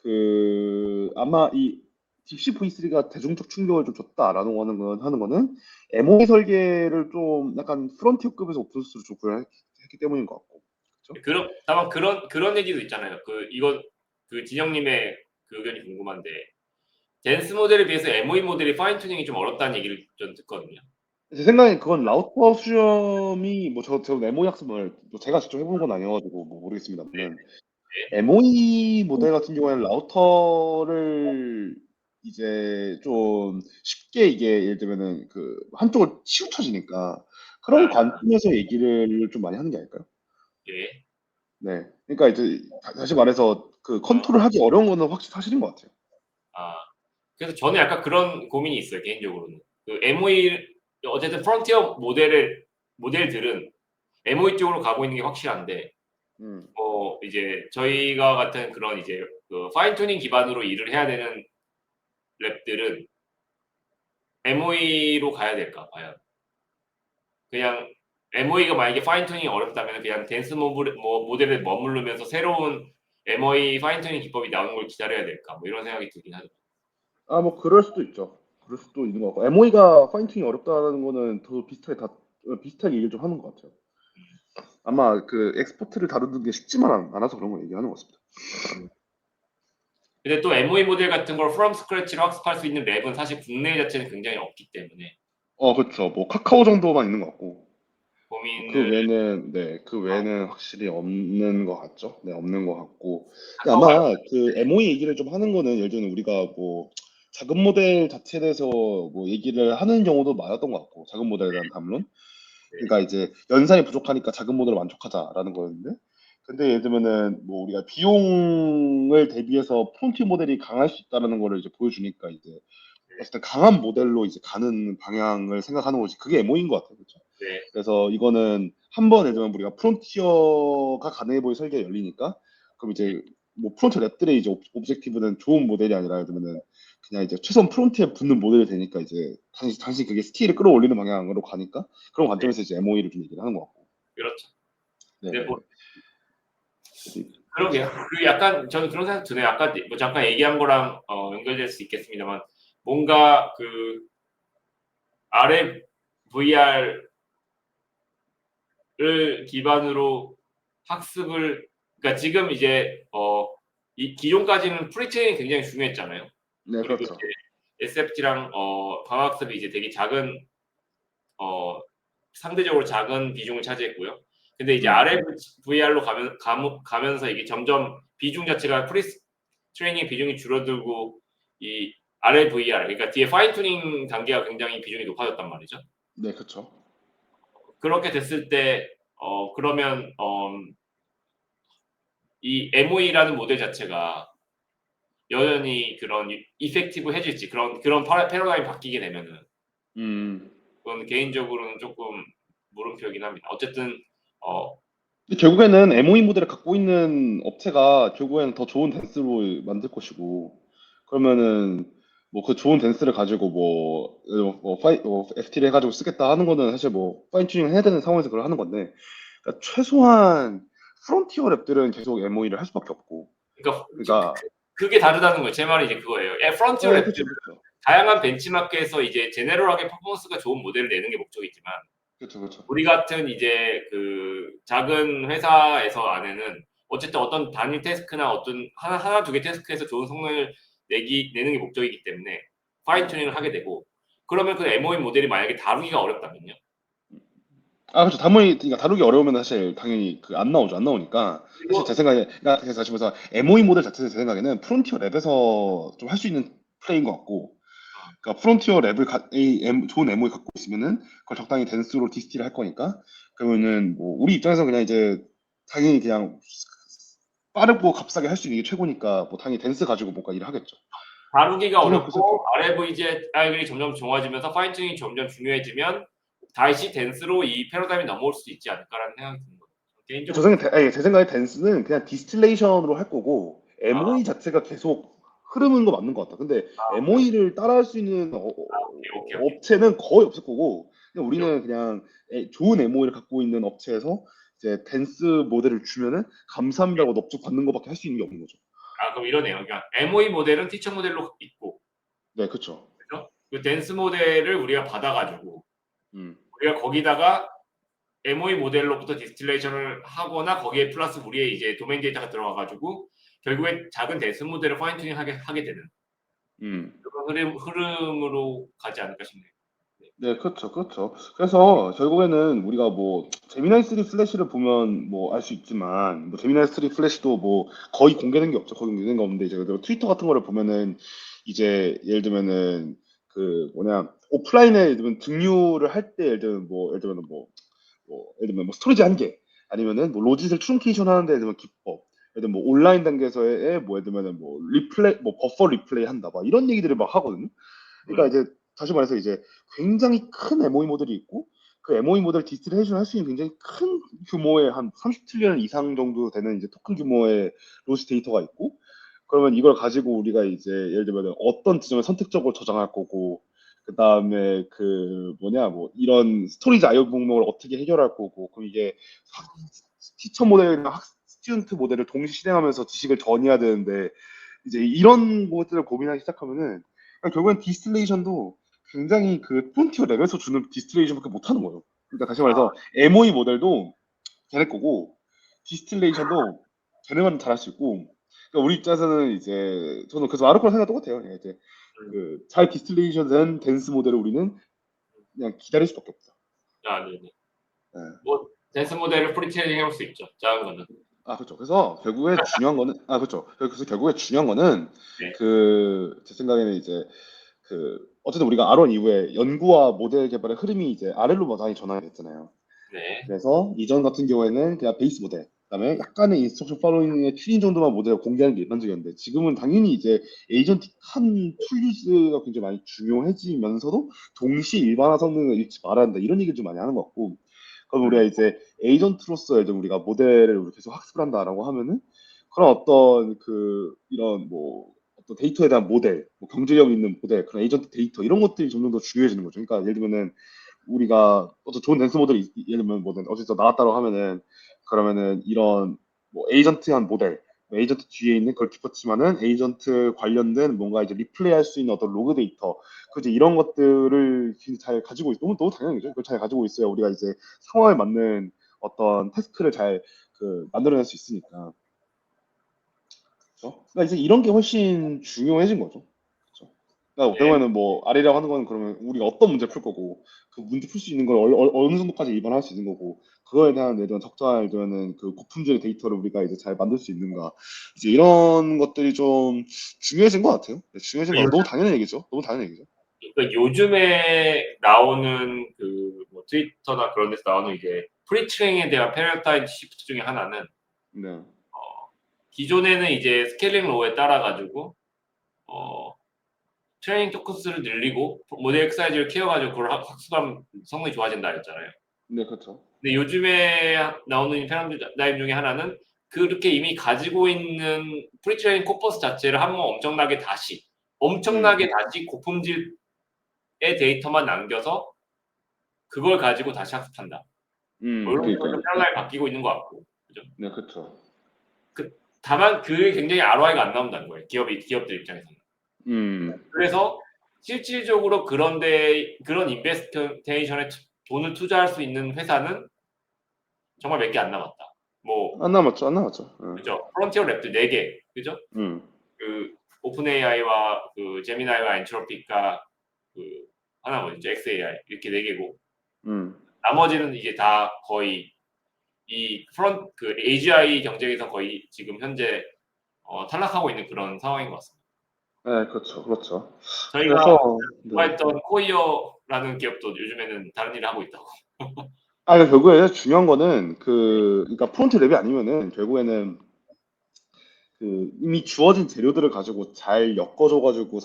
그 아마 이 딥시 V3가 대중적 충격을 좀 줬다라는 거는 하는 거는 MOE 설계를 좀 약간 프론티어급에서 오픈소스로 좀 구현했기 때문인 것 같고, 그렇죠? 다만 그런 얘기도 있잖아요. 이거 그 진영님의 그 의견이 궁금한데 댄스 모델에 비해서 MOE 모델이 파인 튜닝이 좀 어렵다는 얘기를 좀 듣거든요. 제 생각엔 그건 라우터 수렴이 저 MOE 학습을 뭐 제가 직접 해본 건 아니어가지고 뭐 네, 모르겠습니다만은 네, MOE 모델 같은 경우에는 라우터를 이제 좀 쉽게 이게 예를 들면은 그 한쪽을 치우쳐지니까 그런 아, 관점에서 얘기를 좀 많이 하는 게 아닐까요? 예. 네. 그러니까 이제 다시 말해서 그 컨트롤하기 어려운 거는 확실히 사실인 것 같아요. 아, 그래서 저는 약간 그런 고민이 있어요 개인적으로는. 그 MOE 어쨌든 프론티어 모델들은 MOE 쪽으로 가고 있는 게 확실한데 음. 이제 저희가 같은 그런 이제 그 파인 튜닝 기반으로 일을 해야 되는 랩들은 MOE로 가야 될까 과연? 그냥 MOE가 만약에 파인 튜닝이 어렵다면 그냥 댄스 모델에 머무르면서 새로운 MOE 파인 튜닝 기법이 나오는 걸 기다려야 될까? 뭐 이런 생각이 들긴 하죠. 아, 뭐 그럴 수도 있죠. 그럴 수도 있는 것 같고 MOE가 파인팅이 어렵다는 거는 더 비슷하게 얘기를 좀 하는 것 같아요. 아마 그 엑스포트를 다루는 게 쉽지만 않아서 그런 걸 얘기하는 것 같습니다. 근데 또 MOE 모델 같은 걸 from scratch로 학습할 수 있는 랩은 사실 국내 자체는 굉장히 없기 때문에 그렇죠. 뭐 카카오 정도만 있는 것 같고 그 고민을 외에는 네, 그 외에는 확실히 없는 것 같죠. 네, 없는 것 같고. 근데 카카오가 아마 그 MOE 얘기를 좀 하는 거는 예를 들면 우리가 뭐 작은 모델 자체에 대해서 뭐 얘기를 하는 경우도 많았던 것 같고 작은 모델에 대한 담론. 네, 그러니까 이제 연산이 부족하니까 작은 모델을 만족하자라는 거였는데, 근데 예를 들면은 뭐 우리가 비용을 대비해서 프론티 모델이 강할 수 있다라는 거를 이제 보여주니까 이제 어쨌든 강한 모델로 이제 가는 방향을 생각하는 거지. 그게 MO인 것 같아요, 그렇죠? 네, 그래서 이거는 한 번 예를 들면 우리가 프론티어가 가능해 보이 설계가 열리니까 그럼 이제 뭐 프론티어 랩들의 이제 오브젝티브는 좋은 모델이 아니라 예를 들면은 그냥 이제 최소한 프론트에 붙는 모델이 되니까 이제 당시 그게 스킬을 끌어올리는 방향으로 가니까 그런 네, 관점에서 이제 MOE를 좀 얘기를 하는 것 같고. 그렇죠. 근데 네네네. 뭐 그러게요. 그 약간 저는 그런 생각 드네요. 아까 뭐 잠깐 얘기한 거랑 연결될 수 있겠습니다만 뭔가 그 RF VR을 기반으로 학습을 그러니까 지금 이제 이 기존까지는 프리트레이닝이 굉장히 중요했잖아요. 네, 그리고 그렇죠. 이제 SFT랑 광학습이 이제 되게 작은 어 상대적으로 작은 비중을 차지했고요. 근데 이제 음, RFVR로 가면서 이게 점점 비중 자체가 트레이닝 비중이 줄어들고 이 RFVR 그러니까 뒤에 파인 튜닝 단계가 굉장히 비중이 높아졌단 말이죠. 네, 그렇죠. 그렇게 됐을 때 그러면 이 MOE라는 모델 자체가 여전히 그런 이펙티브해질지 그런 패러다임이 바뀌게 되면은 음. 그건 개인적으로는 조금 물음표이긴 합니다. 어쨌든 어 근데 결국에는 MOE 모델을 갖고 있는 업체가 결국에는 더 좋은 댄스로 만들 것이고, 그러면은 뭐 그 좋은 댄스를 가지고 FT를 해가지고 쓰겠다 하는 거는 사실 뭐 파인 튜닝을 해야 되는 상황에서 그걸 하는 건데, 그러니까 최소한 프론티어 랩들은 계속 MOE를 할 수밖에 없고, 그러니까 그러니까 그게 다르다는 거예요. 제 말이 이제 그거예요. 프론티어 랩들은 그렇죠, 그렇죠, 다양한 벤치마크에서 이제 제네럴하게 퍼포먼스가 좋은 모델을 내는 게 목적이지만 그렇죠, 그렇죠. 우리 같은 이제 그 작은 회사에서 안에는 어쨌든 어떤 단일 태스크나 어떤 하나 두 개 태스크에서 좋은 성능을 내는 게 목적이기 때문에 파인 네. 튜닝을 하게 되고 그러면 그 MOE 모델이 만약에 다루기가 어렵다면요. 그렇죠. 그러니까 다루기 어려우면 사실 당연히 그 안 나오죠. 안 나오니까 사실 제 그리고 생각에 그러니까 다시 보면서 MOE 모델 자체는 제 생각에는 프론티어 랩에서 좀 할 수 있는 플레이인 것 같고, 그러니까 프론티어 랩을 좋은 MOE 갖고 있으면은 그걸 적당히 댄스로 디스틸 할 거니까 그러면은 뭐 우리 입장에서 그냥 이제 당연히 그냥 빠르고 값싸게 할 수 있는 게 최고니까 뭐 당연히 댄스 가지고 뭔가 일을 하겠죠. 다루기가 저는 그래서 어렵고 RF이지 점점 좋아지면서 파인튜닝이 점점 중요해지면 다시 댄스로 이 패러다임이 넘어올 수도 있지 않을까라는 생각이 드는 거예요. 개인적으로 제 생각에 댄스는 그냥 디스틸레이션으로 할 거고 아, MOE 자체가 계속 흐르는 거 맞는 것 같다. 근데 오케이, MOE를 따라할 수 있는 오케이. 업체는 거의 없을 거고 그냥 오케이. 우리는 그냥 좋은 MOE를 갖고 있는 업체에서 이제 댄스 모델을 주면은 감사합니다고 넙죽 받는 거밖에 할 수 있는 게 없는 거죠. 그럼 이러네요. 그러니까 MOE 모델은 티처 모델로 있고, 네, 그렇죠. 그죠? 그 댄스 모델을 우리가 받아가지고 음, 우리가 거기다가 MOE 모델로부터 디스틸레이션을 하거나 거기에 플러스 우리의 이제 도메인 데이터가 들어가가지고 결국에 작은 댄스 모델을 파인튜닝 하게 되는 음. 그런 흐름으로 가지 않을까 싶네요. 네, 그렇죠, 그렇죠. 그래서 결국에는 우리가 뭐 제미나이 3 플래시를 보면 뭐 알 수 있지만 뭐 제미나이 3 플래시도 뭐 거의 공개된 게 없죠. 거의 공개된 게 없는데 이제 그 트위터 같은 거를 보면은 이제 예를 들면은 그 뭐냐 오프라인에 예를 들면 등유를 할 때 예를 들면 예를 들면 뭐 스토리지 한 개, 아니면은 뭐 로짓을 트runcation 하는데 예를 들면 기법, 예를 들면 뭐 온라인 단계에서의 뭐 예를 들면은 뭐 리플레이 뭐 버퍼 리플레이 한다 막 이런 얘기들을 막 하거든요. 그러니까 음, 이제 다시 말해서 이제 굉장히 큰 MOE 모델이 있고 그 MOE 모델 디스틸레이션 할 수 있는 굉장히 큰 규모의 한 30트리언 이상 정도 되는 이제 토큰 규모의 로지 데이터가 있고, 그러면 이걸 가지고 우리가 이제 예를 들면 어떤 지점을 선택적으로 저장할 거고, 그 다음에 그 뭐냐 뭐 이런 스토리지 아이오 목록을 어떻게 해결할 거고, 그럼 이게 티처 모델이나 스튜던트 모델을 동시 실행하면서 지식을 전이해야 되는데 이제 이런 것들을 고민하기 시작하면은 그러니까 결국엔 디스틸레이션도 굉장히 그 프론티어 랩에서 주는 디스틸레이션밖에 못하는 거예요. 그러니까 다시 말해서 MOE 모델도 걔네 거고 디스틸레이션도 걔네만 잘할 수 있고, 그러니까 우리 입장에서는 이제 저는 그래서 마르코랑 생각 똑같아요. 그냥 이제 음. 그 잘 디스틸레이션 된 댄스 모델을 우리는 그냥 기다릴 수밖에 없다. 네네. 네. 뭐 댄스 모델을 프리트레이닝 해볼 수 있죠. 작은 거는. 그렇죠. 그래서 결국에 중요한 거는 그렇죠. 그래서 결국에 중요한 거는 네. 그 제 생각에는 이제 그 어쨌든 우리가 R1 이후에 연구와 모델 개발의 흐름이 이제 RL로 많이 전환이 됐잖아요. 네. 그래서 이전 같은 경우에는 그냥 베이스 모델, 그다음에 약간의 인스트럭션 팔로잉의 튜닝 정도만 모델을 공개하는 게 일반적이었는데 지금은 당연히 이제 에이전틱한 툴 유즈가 굉장히 많이 중요해지면서도 동시에 일반화 성능을 잃지 말아야 한다 이런 얘기를 좀 많이 하는 것 같고, 그럼 우리가 이제 에이전트로서 이제 우리가 모델을 우리 계속 학습을 한다라고 하면은 그런 어떤 그 이런 뭐 어떤 데이터에 대한 모델, 뭐 경제력 있는 모델, 그런 에이전트 데이터 이런 것들이 점점 더 중요해지는 거죠. 그러니까 예를 들면은 우리가 어떤 좋은 댄스 모델이 예를 들면 뭐든 어디서 나왔다고 하면은 그러면은 이런 뭐 에이전트한 모델, 뭐 에이전트 뒤에 있는 그걸 뒷받침하는 에이전트 관련된 뭔가 이제 리플레이할 수 있는 어떤 로그 데이터, 그 이제 이런 것들을 잘 가지고 너무 당연하죠. 그걸 잘 가지고 있어야 우리가 이제 상황에 맞는 어떤 태스크를 잘 그 만들어낼 수 있으니까. 그렇죠? 그러니까 이제 이런 게 훨씬 중요해진 거죠. 그렇죠? 그러니까 어떻게 네. 보면 뭐 아래라고 하는 거는 그러면 우리가 어떤 문제를 풀 거고 그 문제 풀 수 있는 걸 어느 정도까지 일반화할 수 있는 거고, 그거에 대한 예를 들면 적절한 예를 들면 그 고품질의 데이터를 우리가 이제 잘 만들 수 있는가, 이제 이런 것들이 좀 중요해진 것 같아요. 네, 중요해진 것 같아요. 너무 당연한 얘기죠. 너무 당연한 얘기죠. 그러니까 요즘에 나오는 그 뭐 트위터나 그런 데서 나오는 이제 프리트레이닝에 대한 패러다임 시프트 중에 하나는 네. 기존에는 이제 스케일링 로우에 따라 가지고 어, 트레이닝 토큰수를 늘리고 모델 사이즈를 키워가지고 그걸 학습하면 성능이 좋아진다 했잖아요. 네, 그렇죠. 근데 요즘에 나오는 패러다임 중에 하나는 그렇게 이미 가지고 있는 프리트레이닝 코퍼스 자체를 한번 음, 엄청나게 다시 고품질의 데이터만 남겨서 그걸 가지고 다시 학습한다. 뭐 이런 식으로 좀 그러니까요. 패러다임이 바뀌고 있는 것 같고, 그죠? 네, 그렇죠. 그, 다만 그게 굉장히 ROI가 안 나온다는 거예요. 기업들 입장에서는. 음, 그래서 실질적으로 그런 인베스테이션에 돈을 투자할 수 있는 회사는 정말 몇 개 안 남았다. 뭐 안 남았죠, 안 남았죠. 그죠? 프론티어 랩도 4개, 그죠? 음, 그 오픈 AI와 그 제미나이와 엔트로피카 그 하나 뭐죠? XAI 이렇게 4개고 음. 나머지는 이제 다 거의 이 프런트 그 AGI 경쟁에서 거의 지금 현재 탈락하고 있는 그런 상황인 것 같습니다. 네, 그렇죠, 그렇죠. 저희가 그래서 네. 좋아했던 코이어라는 기업도 요즘에는 다른 일을 하고 있다고. 그러니까 결국에 중요한 거는 그러니까 프론트 랩이 아니면은 결국에는 그 이미 주어진 재료들을 가지고 잘 엮어줘가지고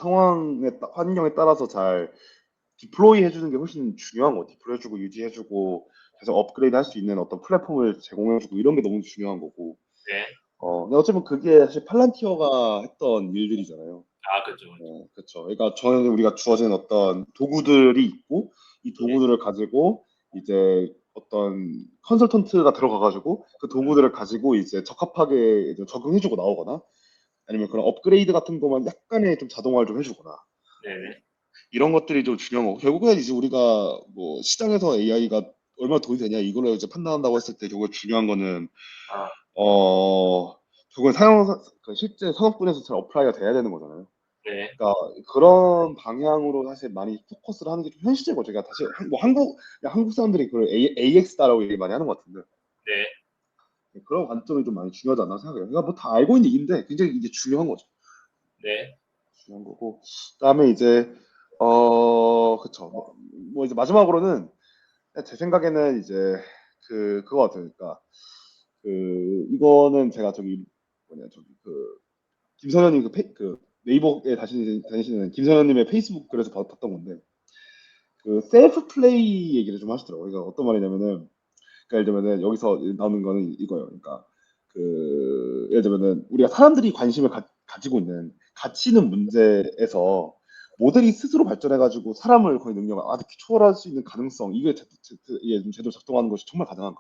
환경에 따라서 잘 디플로이 해주는 게 훨씬 중요한 거. 디플로이 해주고 유지해주고 계속 업그레이드 할 수 있는 어떤 플랫폼을 제공해주고 이런 게 너무 중요한 거고. 네. 근데 어쩌면 그게 사실 팔란티어가 했던 일들이잖아요. 아, 그렇죠. 그렇죠. 그러니까 저는 우리가 주어진 어떤 도구들이 있고 이 네. 도구들을 가지고 이제 어떤 컨설턴트가 들어가가지고 그 도구들을 가지고 이제 적합하게 이제 적용해주고 나오거나 아니면 그런 업그레이드 같은 것만 약간의 좀 자동화를 좀 해주거나 네네. 이런 것들이 좀 중요한 거고 결국엔 이제 우리가 뭐 시장에서 AI가 얼마나 돈이 되냐 이걸로 이제 판단한다고 했을 때 결국 중요한 거는 아, 결국엔 그 실제 산업군에서 잘 어플라이가 돼야 되는 거잖아요. 네. 그러니까 그런 방향으로 사실 많이 포커스를 하는 게 좀 현실적이고 제가 다시 뭐 한국 사람들이 그걸 AX다라고 얘기 많이 하는 것 같은데 네. 그런 관점이 좀 많이 중요하지 않나 생각해요. 그러니까 뭐 다 알고 있는 얘기인데 굉장히 이게 중요한 거죠. 네. 중요한 거고 그다음에 이제 그쵸 뭐 이제 마지막으로는 제 생각에는 이제 그거 같아요. 그러니까 그 이거는 제가 저기 뭐냐 저기 그 김선현님 그 네이버에 다니시는 김선현님의 페이스북 글에서 봤던 건데 그 셀프 플레이 얘기를 좀 하시더라고요. 그러니까 어떤 말이냐면은 그러니까 예를 들면은 여기서 나오는 거는 이거예요. 그러니까 그 예를 들면은 우리가 사람들이 관심을 가지고 있는 가치 있는 문제에서 모델이 스스로 발전해가지고 사람을 거의 능력을 아주 초월할 수 있는 가능성 이게 좀 제대로 작동하는 것이 정말 가능한가?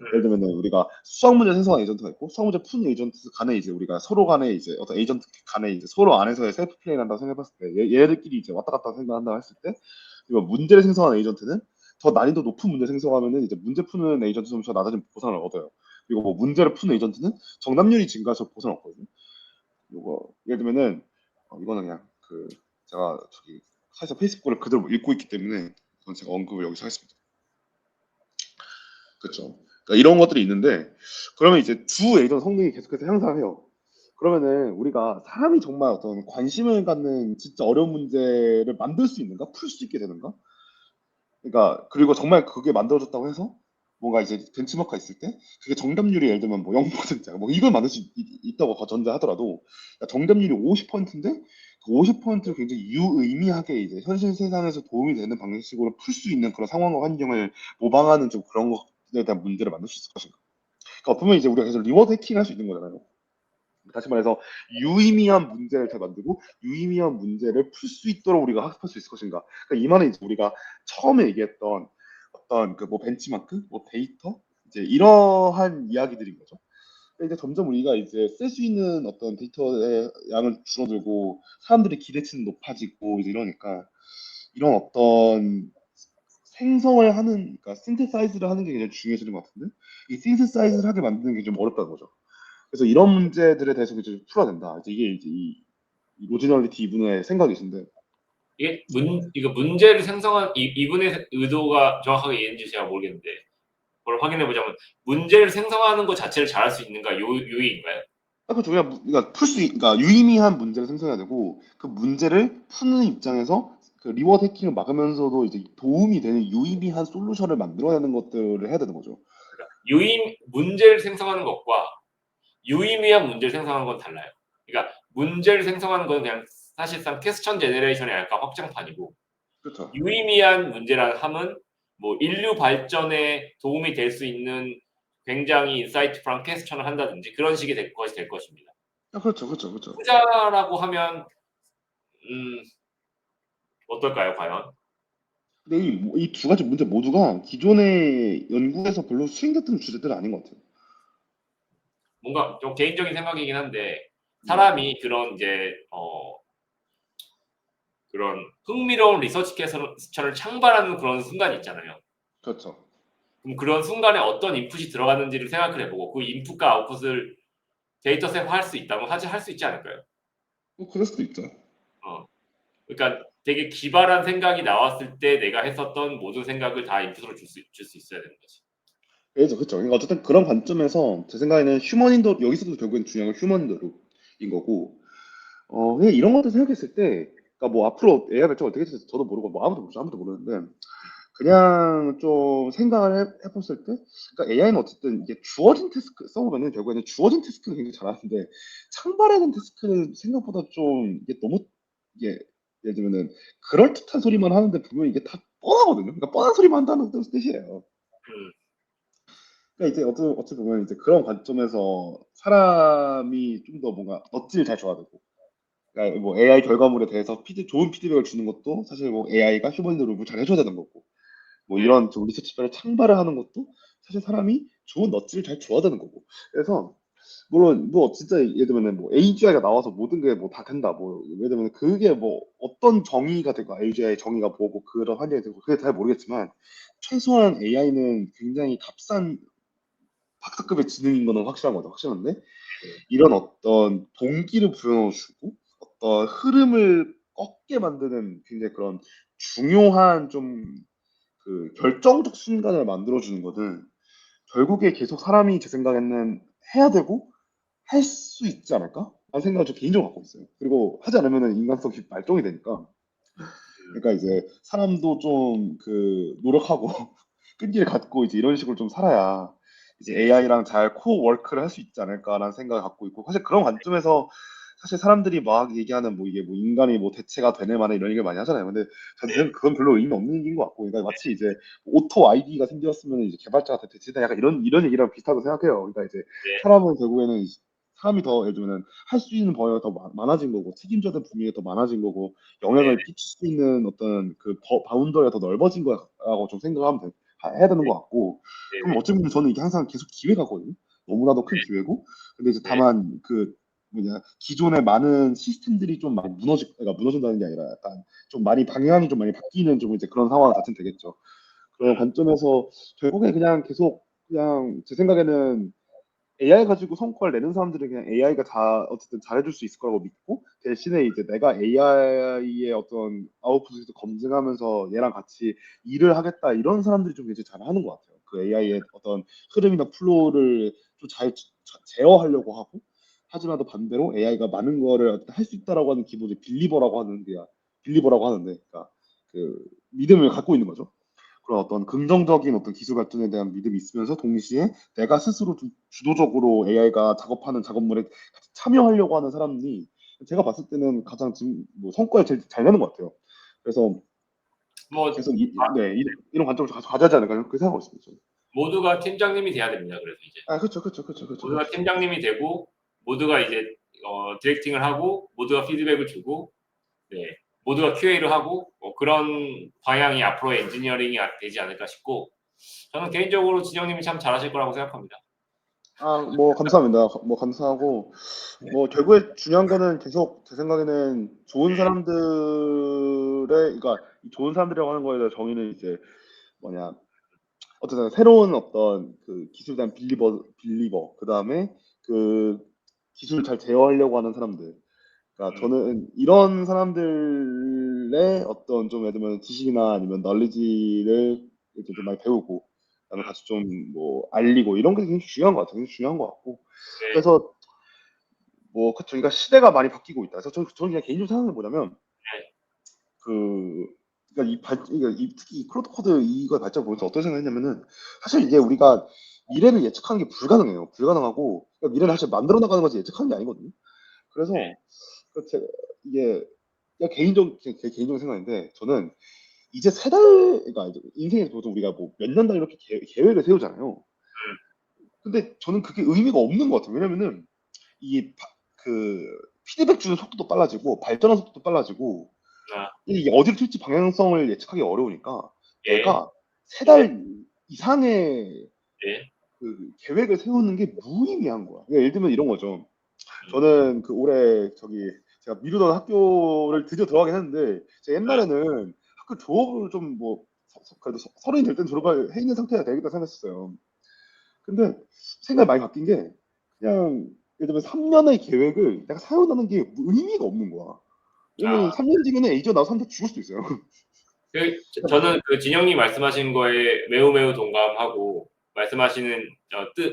예를 음, 들면은 우리가 수학 문제 생성한 에이전트가 있고 수학 문제 푸는 에이전트 간에 이제 우리가 서로 간에 이제 어떤 에이전트 간에 이제 서로 안에서의 셀프 플레이 한다고 생각해봤을 때 얘들끼리 이제 왔다 갔다 생각한다고 했을 때 이거 문제를 생성하는 에이전트는 더 난이도 높은 문제 생성하면은 이제 문제 푸는 에이전트 좀 더 낮아진 보상을 얻어요. 그리고 뭐 문제를 푸는 에이전트는 정답률이 증가해서 보상을 얻거든요. 이거 예를 들면은 이거는 그냥 그 제가 저기 사실 페이스북을 그대로 읽고 있기 때문에 그건 제가 언급을 여기서 하겠습니다. 그렇죠. 그러니까 이런 것들이 있는데 그러면 이제 주 에이전 성능이 계속해서 향상해요. 그러면은 우리가 사람이 정말 어떤 관심을 갖는 진짜 어려운 문제를 만들 수 있는가? 풀 수 있게 되는가? 그러니까 그리고 정말 그게 만들어졌다고 해서 뭔가 이제 벤치마크가 있을 때 그게 정답률이 예를 들면 뭐 0%야. 뭐 이걸 만들 수 있다고 전제하더라도 그러니까 정답률이 50%인데 그 50%를 굉장히 유의미하게 이제 현실 세상에서 도움이 되는 방식으로 풀 수 있는 그런 상황과 환경을 모방하는 좀 그런 것에 대한 문제를 만들 수 있을 것인가. 그러니까 보면 이제 우리가 계속 리워드 해킹 할 수 있는 거잖아요. 다시 말해서 유의미한 문제를 잘 만들고 유의미한 문제를 풀 수 있도록 우리가 학습할 수 있을 것인가. 그러니까 이 말은 이제 우리가 처음에 얘기했던 어떤 그 뭐 벤치마크, 뭐 데이터 이제 이러한 이야기들인 거죠. 그러니까 이제 점점 우리가 이제 쓸 수 있는 어떤 데이터의 양은 줄어들고 사람들의 기대치는 높아지고 이제 이러니까 이런 어떤 생성을 하는, 그러니까 신테사이즈를 하는 게 굉장히 중요해지는 것 같은데 이 신테사이즈를 하게 만드는 게 좀 어렵다는 거죠. 그래서 이런 문제들에 대해서 이제 좀 풀어야 된다. 이제 이게 이제 이 로지널리티 이분의 생각이신데, 이거 문제를 생성한 이분의 의도가 정확하게 이해인지 제가 모르겠는데, 그걸 확인해 보자면 문제를 생성하는 것 자체를 잘할 수 있는가 요인가요? 그렇죠. 그러니까 그러니까 유의미한 문제를 생성해야 되고 그 문제를 푸는 입장에서 그 리워드 해킹을 막으면서도 이제 도움이 되는 유의미한 솔루션을 만들어내는 것들을 해야 되는 거죠. 문제를 생성하는 것과 유의미한 문제를 생성하는 건 달라요. 그러니까 문제를 생성하는 건 그냥 사실상 퀘스천 제너레이션의 약간 확장판이고, 그렇죠. 유의미한 문제란 함은 뭐 인류 발전에 도움이 될 수 있는 굉장히 인사이트풀한 퀘스천을 한다든지 그런 식이 될 것입니다. 그렇죠. 그렇죠. 그렇죠. 후자라고 하면 어떨까요, 과연? 근데 이 두 가지 문제 모두가 기존의 연구에서 별로 수행됐던 주제들은 아닌 것 같아요. 뭔가 좀 개인적인 생각이긴 한데 네. 사람이 그런 이제 그런 흥미로운 리서치 퀘스천을 창발하는 그런 순간이 있잖아요. 그렇죠. 그럼 그런 순간에 어떤 인풋이 들어갔는지를 생각을 해보고 그 인풋과 아웃풋을 데이터셋화 할 수 있다면 할 수 있지 않을까요? 그럴 수도 있죠. 어. 그러니까 되게 기발한 생각이 나왔을 때 내가 했었던 모든 생각을 다 인풋으로 줄 수 있어야 되는 거지. 그렇죠. 그러니까 어쨌든 그런 관점에서 제 생각에는 휴머인도 여기서도 결국엔 중요한 건 휴머인도인 거고, 그냥 이런 것들 생각했을 때, 그러니까 뭐 앞으로 AI 발전 어떻게 될지 저도 모르고 뭐 아무도 모르죠. 아무도 모르는데 그냥 좀 생각을 해봤을 때, 그러니까 AI는 어쨌든 이게 주어진 태스크 써보면은 결국에는 주어진 태스크는 굉장히 잘하는데 창발하는 태스크는 생각보다 좀 이게 너무 이게 예를 들면은 그럴듯한 소리만 하는데 보면 이게 다 뻔하거든요. 그러니까 뻔한 소리만 한다는 뜻이에요. 음, 그러니까 이제 어찌 보면 이제 그런 관점에서 사람이 좀 더 뭔가 넛을 잘 줘야 되고, 그러니까 뭐 AI 결과물에 대해서 좋은 피드백을 주는 것도 사실 뭐 AI가 휴머인으로 잘 해줘야 되는 거고, 뭐 네, 이런 좀 리서치별을 창발을 하는 것도 사실 사람이 좋은 넛을 잘 줘야 되는 거고. 그래서 물론 뭐 진짜 예를 들면은 뭐 AGI가 나와서 모든 게 뭐 다 된다. 뭐 예를 들면 그게 뭐 어떤 정의가 되고 AGI 정의가 뭐고 그런 환경이 되고 그게 잘 모르겠지만 최소한 AI는 굉장히 값싼 박사급의 지능인 거는 확실한 거죠. 확실한데 이런 어떤 동기를 부여주고 어떤 흐름을 꺾게 만드는 굉장히 그런 중요한 좀 그 결정적 순간을 만들어주는 거는 결국에 계속 사람이 제 생각에는 해야 되고 할 수 있지 않을까? 라는 생각을 좀 개인적으로 갖고 있어요. 그리고 하지 않으면 인간성이 발동이 되니까. 그러니까 이제 사람도 좀 그 노력하고 끈기를 갖고 이제 이런 식으로 좀 살아야 이제 네, AI랑 잘 코워크를 할 수 있지 않을까라는 생각을 갖고 있고 사실 그런 관점에서 사실 사람들이 막 얘기하는 뭐 이게 뭐 인간이 뭐 대체가 되네 마네 이런 얘기를 많이 하잖아요. 근데 저는 그건 별로 의미 없는 얘기인 것 같고, 그러니까 마치 이제 오토 아이디가 생겼으면 이제 개발자가 대체다 약간 이런 얘기랑 비슷하다고 생각해요. 그러니까 이제 네, 사람은 결국에는 사람이 더 예를 들면 할 수 있는 범위가 더 많아진 거고 책임져야 될 범위가 더 많아진 거고 네, 영향을 끼칠 수 있는 어떤 그 바운더리가 더 넓어진 거라고 좀 생각하면 해야 되는 것 같고, 네, 그럼 어쩌면 저는 이게 항상 계속 기회가거든요. 너무나도 큰 기회고, 근데 이제 네, 다만 그 뭐냐 기존의 많은 시스템들이 좀 많이 그러니까 무너진다는 게 아니라 약간 좀 많이 방향이 좀 많이 바뀌는 좀 이제 그런 상황 자체는 되겠죠. 그런 음, 관점에서 결국에 그냥 계속 그냥 제 생각에는 AI 가지고 성과를 내는 사람들은 그냥 AI가 다 어쨌든 잘해줄 수 있을 거라고 믿고, 대신에 이제 내가 AI의 어떤 아웃풋을 검증하면서 얘랑 같이 일을 하겠다 이런 사람들이 좀 이제 잘하는 것 같아요. 그 AI의 어떤 흐름이나 플로우를 좀 잘 제어하려고 하고, 하지만 또 반대로 AI가 많은 거를 할 수 있다라고 하는 기본의 빌리버라고 하는데, 그러니까 그 믿음을 갖고 있는 거죠. 그런 어떤 긍정적인 어떤 기술 발전에 대한 믿음이 있으면서 동시에 내가 스스로 좀 주도적으로 AI가 작업하는 작업물에 같이 참여하려고 하는 사람이 제가 봤을 때는 가장 지금 뭐 성과를 제일 잘 내는 것 같아요. 그래서 뭐 계속 이런 관점을 가져야지 않을까 그렇게 생각하고 있습니다. 저는. 모두가 팀장님이 돼야 됩니다. 그래서 이제 아, 그렇죠, 그렇죠, 그렇죠, 그렇죠, 모두가 그렇죠. 팀장님이 되고 모두가 이제 디렉팅을 하고 모두가 피드백을 주고 네, 모두가 QA를 하고 그런 방향이 앞으로의 엔지니어링이 되지 않을까 싶고 저는 개인적으로 진영님이 참 잘하실 거라고 생각합니다. 아, 뭐 감사합니다. 뭐 감사하고 뭐 결국에 중요한 거는 계속 제 생각에는 좋은 사람들의 그러니까 이 좋은 사람들이라고 하는 거에 대한 정의는 이제 뭐냐 어쨌든 새로운 어떤 그 기술에 대한 빌리버, 그 다음에 그 기술을 잘 제어하려고 하는 사람들. 그러니까 음, 저는 이런 사람들의 어떤 좀 예를 들면 지식이나 아니면 널리지를 이제 좀 많이 배우고, 그다음에 음, 같이 좀 뭐 알리고 이런 게 굉장히 중요한 것 같아요. 굉장히 중요한 것 같고. 네, 그래서 뭐 그쵸. 그러니까 시대가 많이 바뀌고 있다. 그래서 저는 그냥 개인적으로 생각해 보자면 네, 그 그러니까 그러니까 특히 이 클로드 코드 이거 발전 보면서 어떤 생각했냐면은 사실 이게 우리가 미래를 예측하는 게 불가능해요. 불가능하고 그러니까 미래는 사실 만들어 나가는 거지 예측하는 게 아니거든요. 그래서 제가 이게 그냥 제 개인적인 생각인데 저는 이제 세 달, 그러니까 이제 인생에서 보통 우리가 뭐 몇 년 단 이렇게 계획을 세우잖아요. 근데 저는 그게 의미가 없는 것 같아요. 왜냐면은 이 그 피드백 주는 속도도 빨라지고 발전하는 속도도 빨라지고 아, 이게 어디로 튈지 방향성을 예측하기 어려우니까 예, 내가 세 달 이상의 예, 그 계획을 세우는 게 무의미한 거야. 그러니까 예를 들면 이런 거죠. 음, 저는 그 올해 제가 미루던 학교를 드디어 들어가긴 했는데 제가 옛날에는 학교 졸업을 좀 뭐 그래도 서른이 될 땐 졸업을 해 있는 상태가 되겠다 생각했어요. 근데 생각이 많이 바뀐 게 그냥 예를 들면 3년의 계획을 내가 세운다는 게 의미가 없는 거야. 왜냐면 3년 뒤면은 에이저 나와서 한테 죽을 수도 있어요. 저는 그 진영님 말씀하신 거에 매우 동감하고 말씀하시는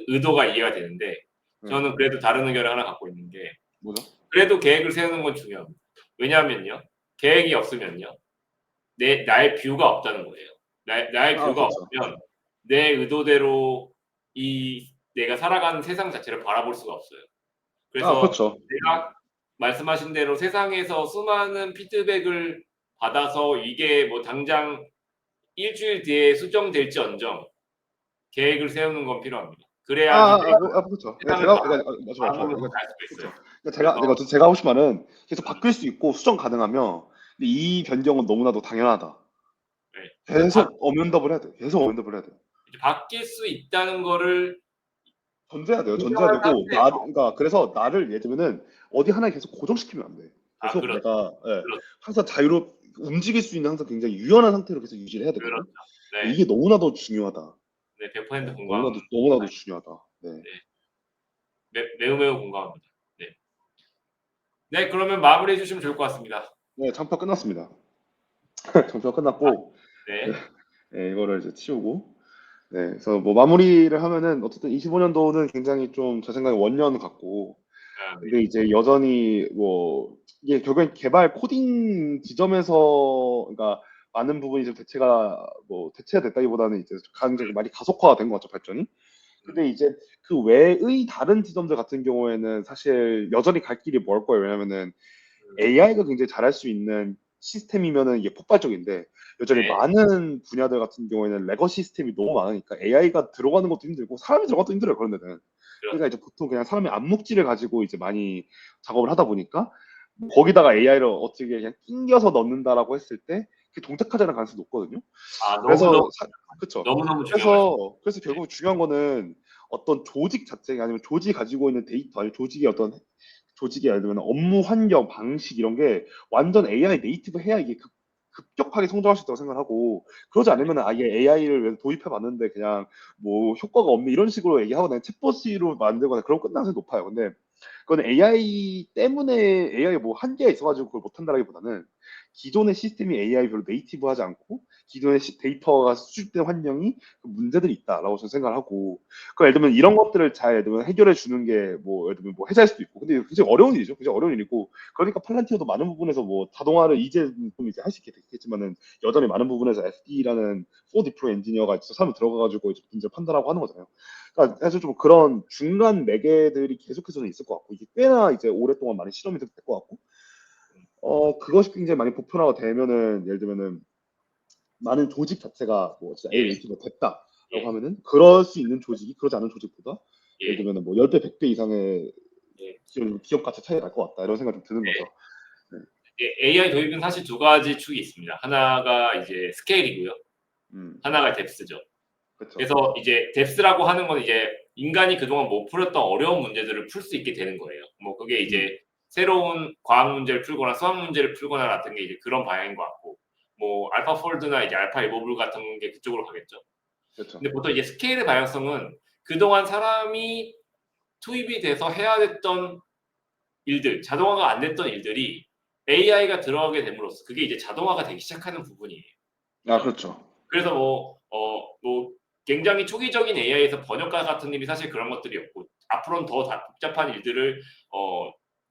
의도가 이해가 되는데 저는 그래도 다른 의견을 하나 갖고 있는 게 뭐죠? 그래도 계획을 세우는 건 중요합니다. 왜냐하면요. 계획이 없으면요. 나의 뷰가 없다는 거예요. 나의 뷰가 그렇죠. 없으면 내 의도대로 내가 살아가는 세상 자체를 바라볼 수가 없어요. 그래서 그렇죠. 내가 말씀하신 대로 세상에서 수많은 피드백을 받아서 이게 뭐 당장 일주일 뒤에 수정될지언정 계획을 세우는 건 필요합니다. 그래야지 그렇죠. 세상을 제가 바라보면서 이거 갈 수가 있어요. 제가 하고 싶은 말은 계속 바뀔 수 있고 수정 가능하며 근데 이 변경은 너무나도 당연하다. 네. 계속 어면더블 해야 돼. 계속 어면더블 해야 돼. 바뀔 수 있다는 거를 전제해야 돼요. 전제해야 인정한 되고 상태에서 그러니까 그래서 나를 예를 들면은 어디 하나에 계속 고정시키면 안 돼. 계속 그렇죠. 내가 그렇죠. 항상 움직일 수 있는 항상 굉장히 유연한 상태로 계속 유지를 해야 되거든요. 그렇죠. 네. 이게 너무나도 중요하다. 네, 100% 공감합니다. 너무나도 중요하다. 네. 매우 공감합니다. 네. 네, 그러면 마무리해 주시면 좋을 것 같습니다. 네, 장표 끝났습니다. 장표 끝났고 네. 네, 이거를 이제 치우고 네, 그래서 뭐 마무리를 하면은 어쨌든 25년도는 굉장히 좀 제 생각에 원년 같고 네. 근데 이제 여전히 뭐 이게 결국엔 개발 코딩 지점에서 그러니까 많은 부분이 좀 대체가 됐다기보다는 이제 굉장히 많이 가속화가 된 것 같죠 발전이. 근데 이제 그 외의 다른 지점들 같은 경우에는 사실 여전히 갈 길이 멀 거예요. 왜냐면은 AI가 굉장히 잘할 수 있는 시스템이면은 이게 폭발적인데 여전히 네. 많은 분야들 같은 경우에는 레거 시스템이 너무 많으니까 AI가 들어가는 것도 힘들고 사람이 들어가도 힘들어요. 그런 데는. 그러니까 이제 보통 그냥 사람의 암묵지를 가지고 이제 많이 작업을 하다 보니까 거기다가 AI를 어떻게 그냥 낑겨서 넣는다라고 했을 때 그게 동작하지 않을 가능성이 높거든요. 그래서 그렇죠. 너무너무 중요하죠. 그래서 결국 중요한 거는 어떤 조직 자체가 아니면 조직이 가지고 있는 데이터 아니 조직의 예를 들면 업무 환경 방식 이런 게 완전 AI 네이티브 해야 이게 급격하게 성장할 수 있다고 생각하고 그러지 않으면 아예 AI를 도입해 봤는데 그냥 뭐 효과가 없네 이런 식으로 얘기하고 그냥 챗봇으로 만들거나 그런 끝날 가능성이 높아요. 근데 그건 AI 때문에 AI 뭐 한계가 있어가지고 그걸 못한다라기보다는 기존의 시스템이 AI 별로 네이티브하지 않고 기존의 데이터가 수집된 환경이 문제들이 있다라고 저는 생각을 하고 그 예를 들면 이런 것들을 잘 예를 들면 해결해 주는 게 뭐 예를 들면 뭐 회사일 수도 있고 근데 굉장히 어려운 일이죠. 굉장히 어려운 일이고 그러니까 팔란티어도 많은 부분에서 뭐 자동화를 이제 좀 이제 할 수 있게 됐겠지만은 여전히 많은 부분에서 FD라는 for deploy 엔지니어가 있어 사람이 들어가가지고 이제 문제 판단하고 하는 거잖아요. 그러니까 사실 좀 그런 중간 매개들이 계속해서는 있을 것 같고 이게 꽤나 이제 오랫동안 많이 실험이 될 것 같고 그것이 굉장히 많이 보편화가 되면은 예를 들면은 많은 조직 자체가 뭐 진짜 AI 네이티브가 됐다라고 하면은 그럴 수 있는 조직이 그러지 않은 조직보다 예를 들면은 뭐 10배, 100배 이상의 기업 가치 차이가 날 것 같다 이런 생각이 좀 드는 거죠. AI 도입은 사실 두 가지 축이 있습니다. 하나가 이제 스케일이고요. 하나가 뎁스죠. 그쵸. 그래서 이제 뎁스라고 하는 건 이제 인간이 그동안 못 풀었던 어려운 문제들을 풀 수 있게 되는 거예요. 뭐 그게 이제 새로운 과학 문제를 풀거나 수학 문제를 풀거나 같은 게 이제 그런 방향인 것 같고 뭐 알파폴드나 이제 알파 이버블 같은 게 그쪽으로 가겠죠. 그렇죠. 근데 보통 이제 스케일의 방향성은 그동안 사람이 투입이 돼서 해야 됐던 일들, 자동화가 안 됐던 일들이 AI가 들어가게 됨으로써 그게 이제 자동화가 되기 시작하는 부분이에요. 그렇죠. 그래서 뭐 굉장히 초기적인 AI에서 번역가 같은 일이 사실 그런 것들이었고 앞으로는 더 복잡한 일들을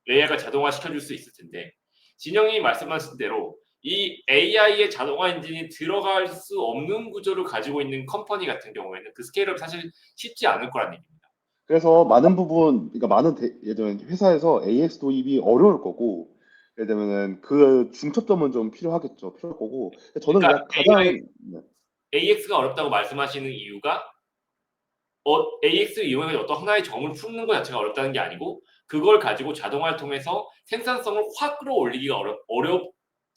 AI가 자동화 시켜줄 수 있을 텐데 진영이 말씀하신 대로 이 AI의 자동화 엔진이 들어갈 수 없는 구조를 가지고 있는 컴퍼니 같은 경우에는 그 스케일업이 사실 쉽지 않을 거란 얘기입니다. 그래서 많은 부분, 그러니까 예를 들면 회사에서 AX 도입이 어려울 거고, 예를 들면은 그 중첩점은 좀 필요하겠죠. 필요할 거고. 저는 그러니까 그냥 AX가 어렵다고 말씀하시는 이유가 AX를 이용해서 어떤 하나의 점을 푸는 것 자체가 어렵다는 게 아니고 그걸 가지고 자동화를 통해서 생산성을 확 끌어올리기가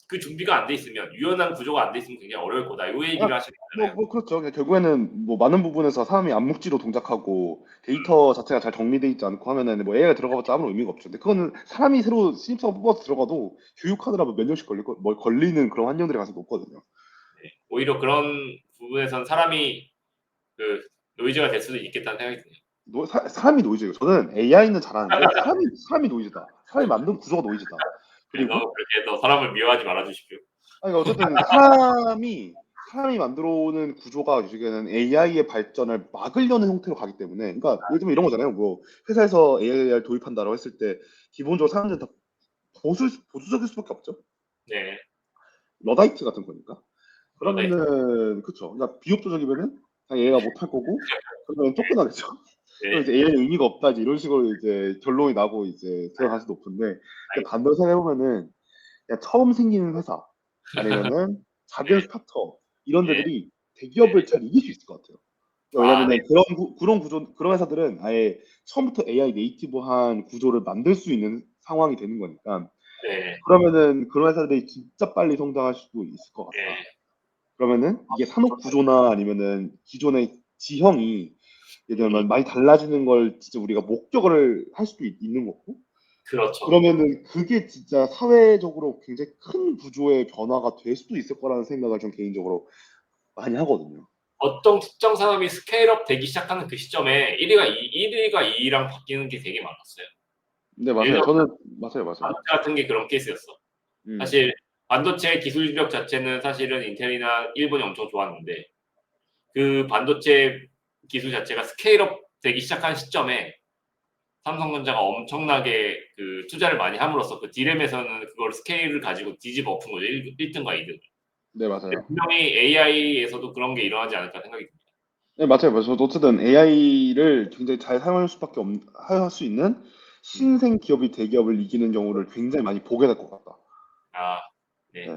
그 준비가 안 돼 있으면 유연한 구조가 안 돼 있으면 굉장히 어려울 거다. 이 얘기를 하시는 거잖아요. 그렇죠. 결국에는 뭐 많은 부분에서 사람이 암묵지로 동작하고 데이터 자체가 잘 정리돼 있지 않고 하면은 뭐 AI가 들어가봤자 아무런 의미가 없죠. 근데 그거는 사람이 새로 신입사원 뽑아서 들어가도 교육하느라 몇 년씩 걸리는 그런 환경들이 가서 높거든요. 네. 오히려 그런 부분에선 사람이 그 노이즈가 될 수도 있겠다는 생각이 드네요. 사람이 노이즈예요. 저는 AI는 잘하는데 사람이 노이즈다. 사람이 만든 구조가 노이즈다. 네, 너무 그렇게 너 사람을 미워하지 말아주십시오. 아니 그러니까 어쨌든 사람이 만들어 오는 구조가 요즘에는 AI의 발전을 막으려는 형태로 가기 때문에, 그러니까 예를 들면 이런 거잖아요. 뭐 회사에서 AI를 도입한다라고 했을 때 기본적으로 사람들은 다 보수적일 수밖에 없죠. 네, 러다이트 같은 거니까. 그러다 그러면은 그쵸. 그러니까 비협조적이면은 그냥 얘가 못할 거고, 그러면 쫓겨나겠죠. 그럼 네, 이제 AI는 의미가 없다 이제 이런 식으로 이제 결론이 나고 이제 들어갈 수도 높은데, 근데 반대로 생각해보면은 그냥 처음 생기는 회사 아니면은 작은 네, 스타트업 이런 네, 데들이 대기업을 잘 이길 수 있을 것 같아요. 아, 네, 왜냐면은 그런 구조, 그런 회사들은 아예 처음부터 AI 네이티브한 구조를 만들 수 있는 상황이 되는 거니까, 네, 그러면은 그런 회사들이 진짜 빨리 성장할 수도 있을 것 같다. 네, 그러면은 이게 산업 구조나 아니면은 기존의 지형이 예를 음, 들면 많이 달라지는 걸 진짜 우리가 목격을 할 수도 있는 거고, 그렇죠. 그러면은 그게 진짜 사회적으로 굉장히 큰 구조의 변화가 될 수도 있을 거라는 생각을 좀 개인적으로 많이 하거든요. 어떤 특정 산업이 스케일업 되기 시작하는 그 시점에 1위가 2위랑 바뀌는 게 되게 많았어요. 네, 예를 맞아요. 들어 저는 맞아요. 반도체 같은 게 그런 케이스였어. 음, 사실 반도체 기술력 자체는 사실은 인텔이나 일본이 엄청 좋았는데 그 반도체 기술 자체가 스케일업 되기 시작한 시점에 삼성전자가 엄청나게 그 투자를 많이 함으로써 그 디램에서는 그걸 스케일을 가지고 뒤집어 엎은 거죠. 1등과 2등. 네, 근데 맞아요. 분명히 AI에서도 그런 게 일어나지 않을까 생각이 듭니다. 네, 맞아요. 저도 어쨌든 AI를 굉장히 잘 사용할 수밖에 할 수 있는 음. 신생 기업이 대기업을 이기는 경우를 굉장히 많이 보게 될 것 같다. 아, 네. 네,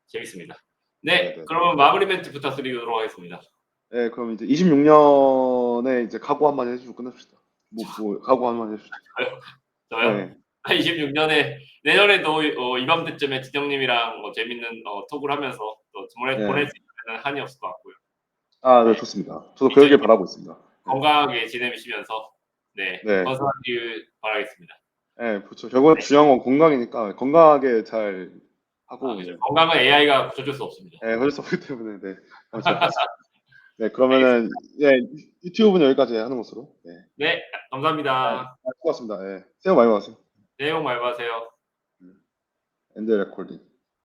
재밌습니다. 네, 네, 네. 그러면 마무리 멘트 부탁드리도록 하겠습니다. 네, 그럼 이제 26년에 이제 각오 한마디 해주고 끝냅시다. 각오 한마디 해주시죠. 저요? 네, 26년에 내년에도 이맘때쯤에 진영님이랑 재밌는 톡을 하면서 또 보낼 네. 수 있으면 한이 없을 것 같고요. 아, 네, 네, 좋습니다. 저도 그러길 2020 바라고 있습니다. 네, 건강하게 지내시면서 네, 네, 건강하길 바라겠습니다. 네, 그렇죠. 결국은 네, 중요한 건 건강이니까 건강하게 잘 아, 하고 그죠. 이제 건강은 AI가 고쳐줄 수 없습니다. 네, 그럴 수 없기 때문에 네, 잘 뵙겠습니다. 네, 알겠습니다. 그러면은 네, 유튜브는 여기까지 하는 것으로. 네, 네, 아, 감사합니다. 수고하셨습니다. 네, 새해 복 많이 받으세요. 새해 복 많이 받으세요. 엔드 레코딩.